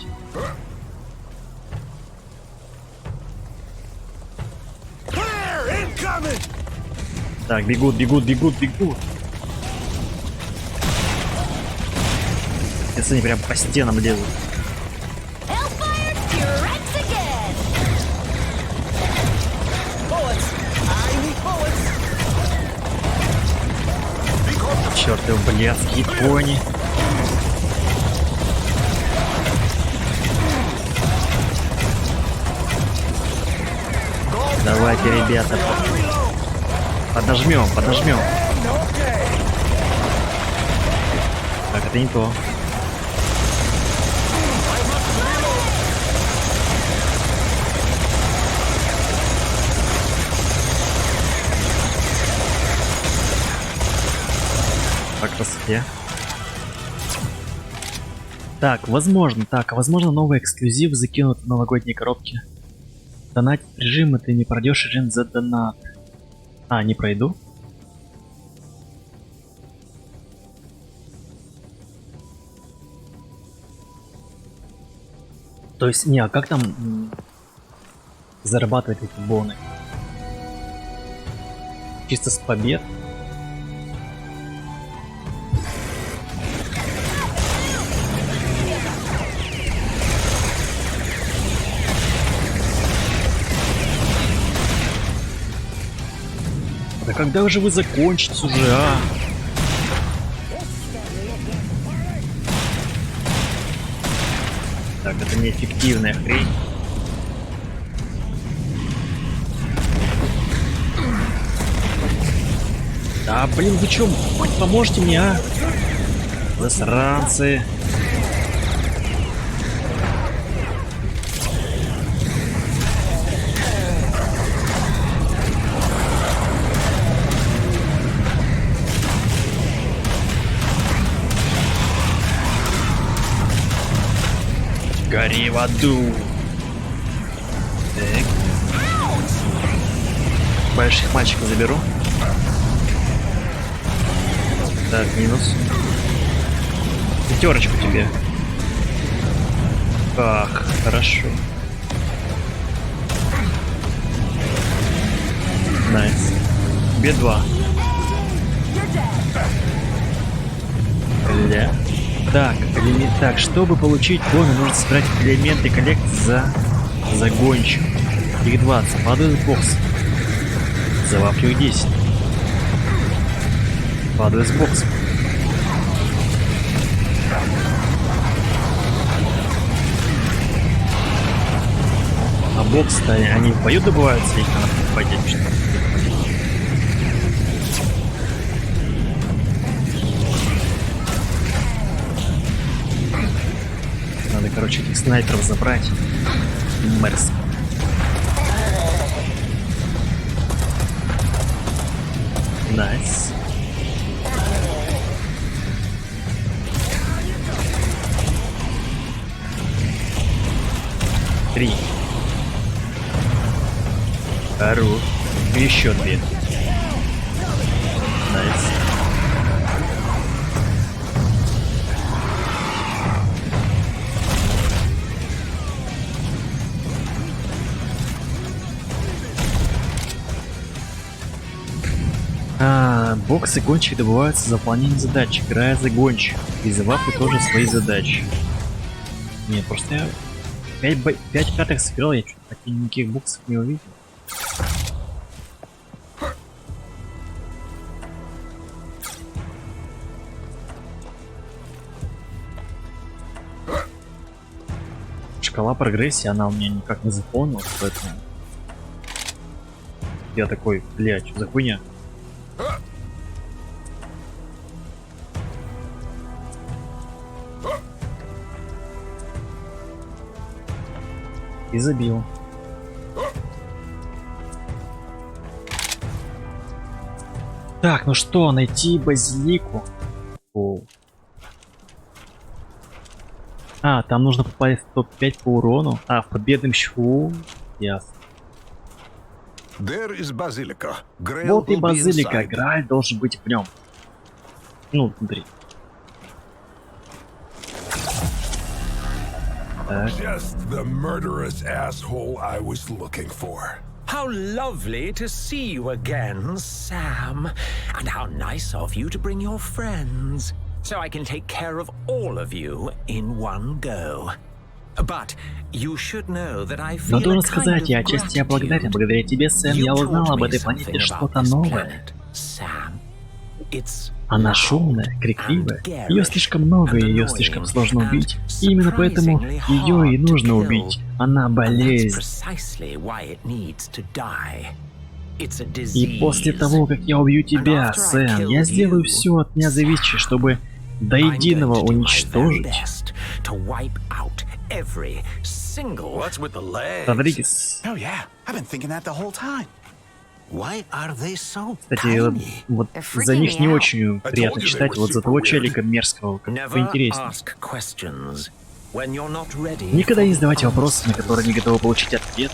Так, бегут. Если они прям по стенам лезут. Чёртовы блядские кони. Давайте, ребята. Подожмем. Так, это не то. По красоте. Так, возможно, новый эксклюзив закинут в новогодние коробки. Донатить режим, и ты не пройдешь режим за донат. А, не пройду? То есть, не, а как там зарабатывать эти боны? Чисто с побед? Да когда же вы закончите уже, а? Так, это неэффективная хрень. Да, блин, вы чё? Хоть поможете мне, а? Засранцы. Гори в аду. Так. Больших мальчиков заберу. Так, минус. Пятерочку тебе. Ах, хорошо. Найс. Тебе 2. Бля. Так, так, чтобы получить боны, нужно собрать элементы коллекции за гонщик. Их 20. Падаю в бокс. За вафлю 10. Падаю с боксом. А бокс-то они в бою добываются, их надо поднять, что ли? Надо, короче, этих снайперов забрать. Мерз. Найс. Три. Хорош. Еще 2. Найс. Боксы гонщик добываются за выполнение задач, играя за гонщик. И за вафли тоже свои задачи. Не, просто я 5 каток сыграл, я что-то таких никаких боксов не увидел. Шкала прогрессии, она у меня никак не заполнилась, поэтому я такой, блядь, что за хуйня? И забил. Так, ну что, найти базилику? О. А, там нужно попасть в топ-5 по урону. А, в победном счету. Ясно. Вот и базилика. Грааль должен быть в нем. Ну, смотри. Just the murderous asshole I was looking for. How lovely to see you again, Sam. And how nice of you to bring your friends, so I can take care of all of you in one go. But you should know that I feel. Но должен сказать, я отчасти тебя благодарен. Благодаря тебе, Сэм, я узнал об этой планете что-то новое. Sam, it's Она шумная, крикливая, ее слишком много, и ее слишком сложно убить. И именно поэтому ее и нужно убить. Она болезнь. И после того, как я убью тебя, Сэм, я сделаю все от меня зависящее, чтобы до единого уничтожить. What's with the legs? Родригес. Oh, yeah. I've been thinking that the whole time. Why are they so Кстати, вот за них не очень приятно читать, вот за того челика мерзкого, как поинтереснее. Никогда не задавайте вопросы, на которые не готовы получить ответ.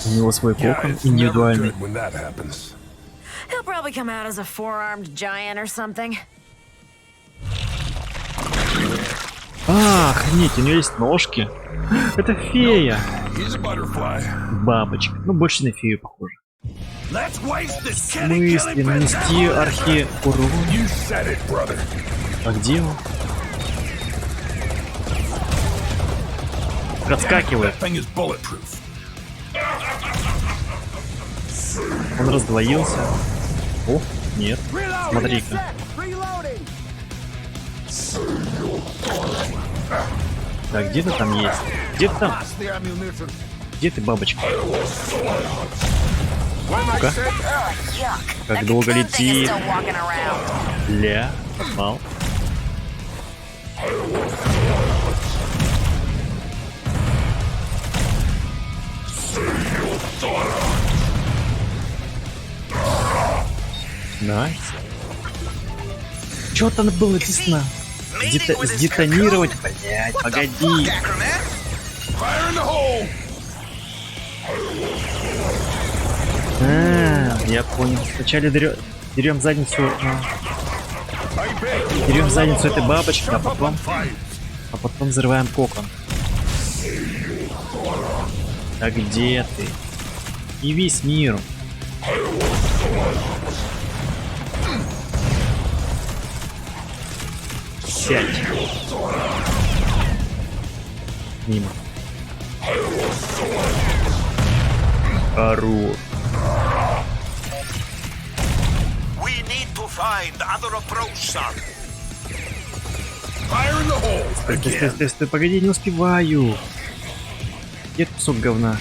У него свой кокон индивидуальный. When that happens. He'll probably come out as a four-armed giant or something. А, охренеть, у нее есть ножки. Это фея. He's a butterfly. Бабочка. Ну, больше на фею похоже. Let's waste this В kitty смысле, killing нанести архи-урон? You said it, brother. А где он? Отскакивает. That thing is bulletproof. Он раздвоился. О, нет. Смотри-ка. Так, где ты там есть? Где ты там? Где ты, бабочка? Ну-ка. Как долго летит. Ля, попал. Найс. Чё там было написано? Сдетонировать? Блять, погоди. Fire in the hole. Я понял. Вначале дерем задницу. Дерем задницу этой бабочки, а потом взрываем кокон. А где ты? И весь мир. Сядь. Мимо. Хорош. We need to find other approach, son. Fire in the hole. Стой, погоди, не успеваю. Где кусок говна?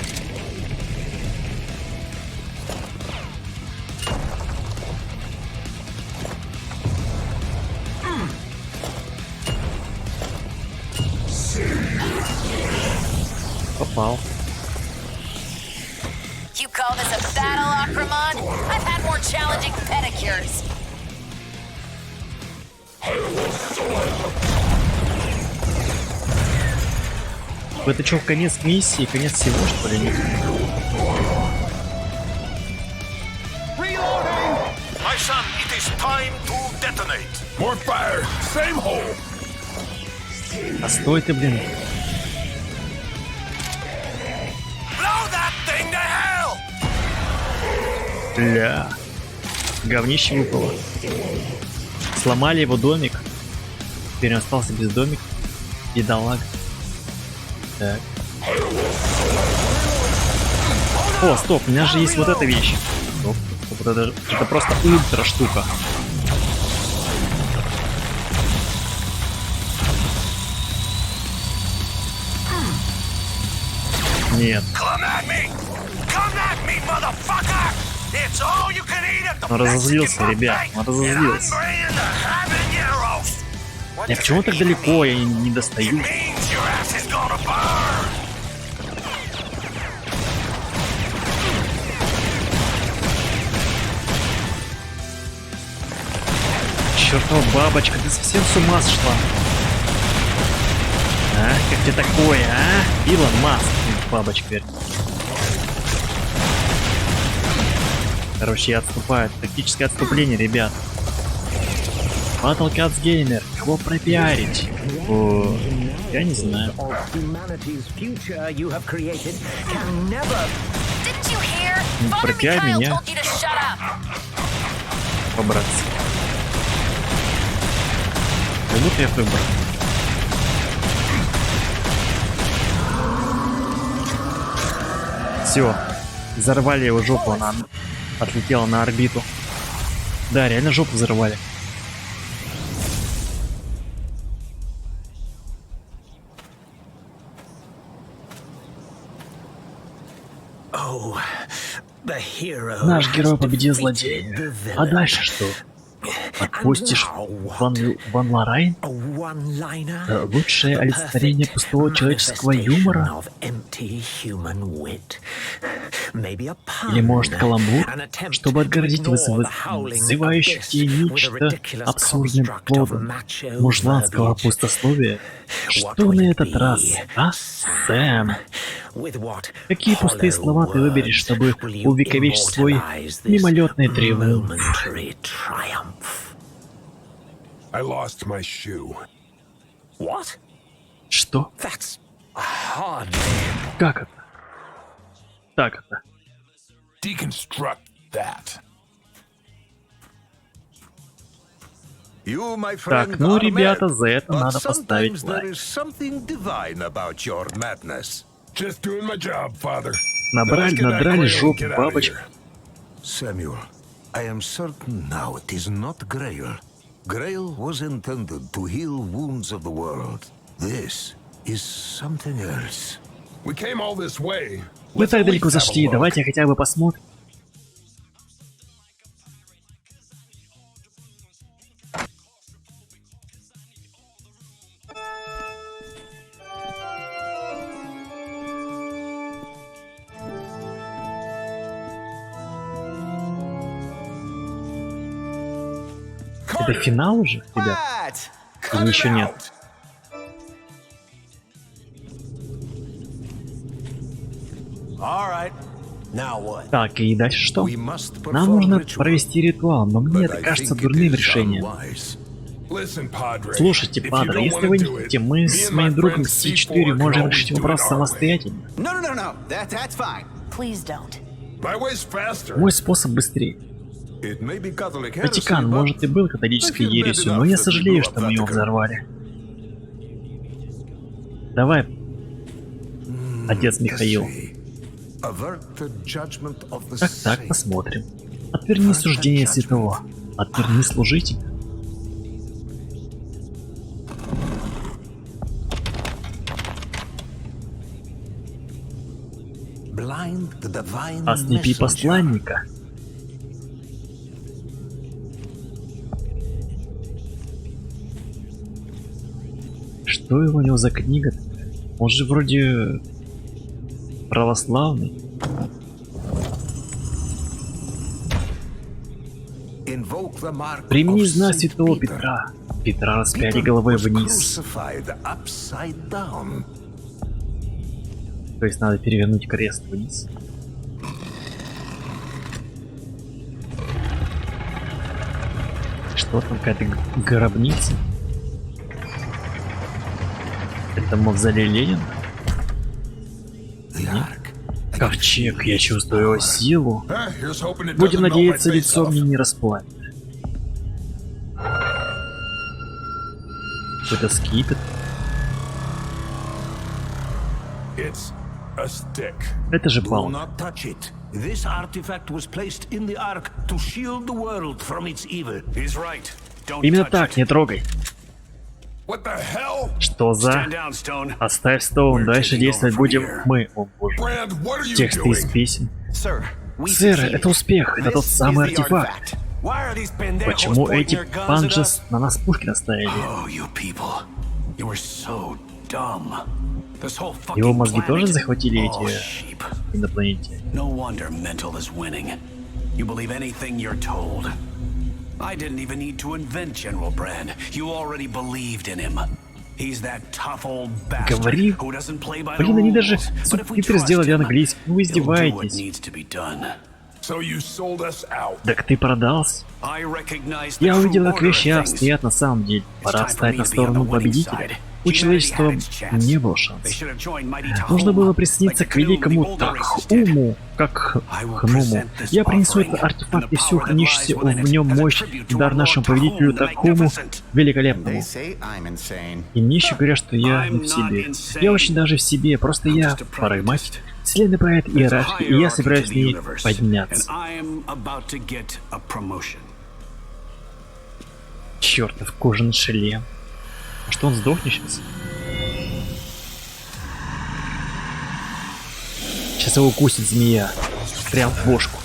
Попал. You call this a battle, Akramon? I've had more challenging pedicures. Это что, конец миссии? Конец всего, что ли? Нет? My son, it is time to detonate. More fire. Same hole. А стой ты, блин. Blow that thing to hell! Бля. Говнище выпало. Сломали его домик. Теперь он остался без домика. Бедолага. Так. О, стоп, у меня же есть вот эта вещь. Стоп, вот это просто ультра штука. Нет. Он разозлился, ребят, он разозлился. Я почему так далеко? Я не достаю. Чертова бабочка, ты совсем с ума сошла? А? Как тебе такое, а? Илон Маск, бабочка, вернее. Короче, я отступаю. Тактическое отступление, ребят. Battle Cats Gamer. Кого пропиарить? О, я не знаю. Пропиарь меня. Побраться. Как будто я выбор. Все. Взорвали его жопу, она отлетела на орбиту. Да, реально жопу взорвали. Наш герой победил злодея. А дальше что? Отпустишь Ван Лорайн? Лучшее олицетворение пустого человеческого юмора? Или может каламбур, чтобы отгородить вызывающее нечто абсурдным плодом мужланского пустословия? Что на этот раз, а, Сэм? Какие пустые слова ты выберешь, чтобы увековечить свой мимолетный триумф? I lost my shoe. What? Что? That's hardly. Как это? Так это. Deconstruct that. You, my Так, friend, ну, are ребята, mad, за это but надо поставить sometimes there лайк. is something divine about your madness. Just doing my job, father. Now let's get that Надрали grail and жопу get outta бабочек. here. Samuel, I am certain now it is not Grail. Grail was intended to heal wounds of the world. This is something else. We came all this way. Мы Let's так at далеко least have a зашли, look. давайте хотя бы посмотрим. Это финал уже, ребят? Или еще нет? Так, и дальше что? We must Нам perform нужно ritual, провести ритуал, но мне but это I кажется think it дурным is решением. unwise. Listen, Padre. Слушайте, If you Падре, don't если wanna вы do не it, хотите, мы me с and моим my другом friend C4 C4 можем can решить always do вопрос it our way. самостоятельно. No. That's fine. Please don't. My way's faster. Мой способ быстрее. It may be Catholic heresy, Ватикан, but может, и был католической ересью, но я сожалею, что мы его взорвали. Давай, отец Михаил. avert the judgment of the Так, saint. посмотрим. Отверни суждение святого. Отверни служителя. Blind the divine Ослепи messenger. посланника. Что у него за книга? Он же вроде православный. Invoke the mark Примени of знак Saint святого Peter. Петра. Петра распяли Peter головой was вниз. crucified upside down. То есть надо перевернуть крест вниз. Что там, какая-то гробница? Это мавзолей Ленина? The ark. Ковчег, я чувствую его силу. Here's hoping it Будем doesn't melt my надеяться, face лицо off. мне не расплавит. Какой-то скипет. It's a stick. Это же Do палка. not touch it. This artifact was placed in the ark to shield the world from its evil. He's right. Don't Именно touch так, it. не трогай. What the hell? Что за... Stand down, Stone. Оставь Стоун, дальше действовать будем мы. О боже. Brand, what are you Тексты из doing? песен. Sir, we Сэр, succeeded. это успех, это тот This самый is the артефакт. artifact. Why are these pendejos Почему pointing эти their guns at панджес us? на нас пушки наставили? Oh, you people. You were so dumb. This whole fucking Его мозги planet тоже is захватили all эти sheep. инопланетяне? No wonder mental is winning. You believe anything you're told. I didn't even need to invent General Brand. You already believed in him. He's that tough old bastard Говори. who doesn't play by the Блин, они даже rules. But if we субтитры trust сделали him, английским. Ну вы he'll do what издеваетесь. needs to be done. So you sold us out. Так ты продался. I recognize the Я true увидел, как order of вещи things. обстоят на самом деле. It's Пора time for встать me на to be on the сторону winning победителя. side. У Humanity человечества had its chance. не было They шанса. should have joined Mighty Tahoma, Нужно было like присоединиться the к великому Cthulhu the Old Races did. Тахуму, как I will Хнуму. present this Я принесу offering этот артефакт and и the всю power that хранящуюся lies within в нем it as a мощь tribute to дар our нашему Lord повелителю Tahum the Тахуму Magnificent. Великолепному. They say I'm insane. И мне еще говорят, что я I'm не в not себе. insane. Я очень даже в себе, просто I'm я just a product. прагматик. Вселенная правит иерархией, и я собираюсь с ней And подняться. I am about to get a promotion. Чертов кожаный шлем. А что, он сдохнет сейчас? Сейчас его укусит змея. Прям в бошку.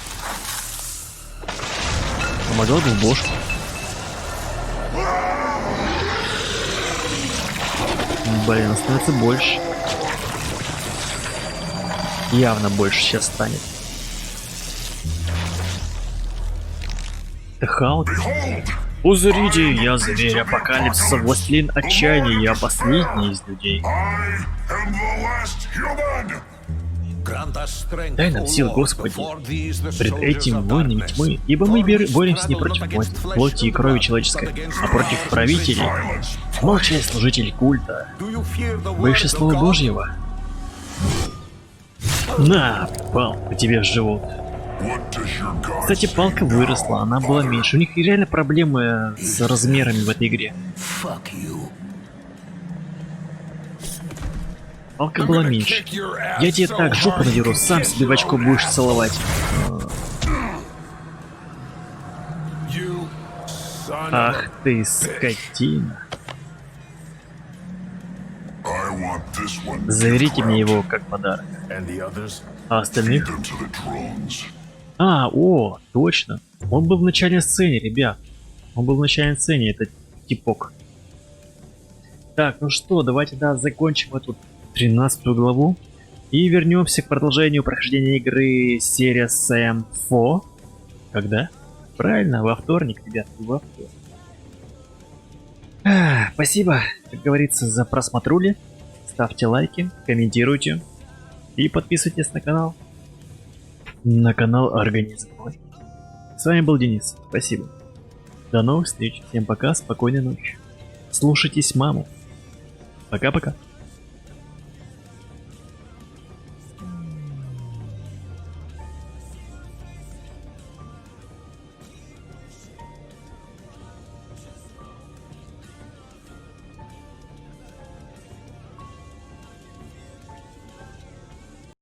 Помогал бы в бошку. Блин, он становится больше. Явно больше сейчас станет. Это Халк. Узрите, я зверь апокалипсиса, властелин отчаяния, я последний из людей. Дай нам сил, Господи, пред этим войнами тьмы, ибо мы боремся не против плоти и крови человеческой, а против правителей. Молчай, служитель культа. Боишься слова Божьего? На, палку тебе в живот. Кстати, палка выросла, она была меньше. У них реально проблемы с размерами в этой игре. Палка была меньше. Я тебе так жопу надеру, сам себе в очко будешь целовать. Ах ты, скотина. Заберите мне его как подарок. А остальных? О, точно. Он был в начальной сцене, ребят. Он был в начальной сцене, этот типок. Так, ну что, давайте, да, закончим эту 13 главу. И вернемся к продолжению прохождения игры серия Sam 4. Когда? Правильно, во вторник, ребят, во вторник. Спасибо, как говорится, за просмотрули. Ставьте лайки, комментируйте. И подписывайтесь на канал. На канал Организм. С вами был Денис. Спасибо. До новых встреч. Всем пока, спокойной ночи. Слушайтесь маму. Пока-пока.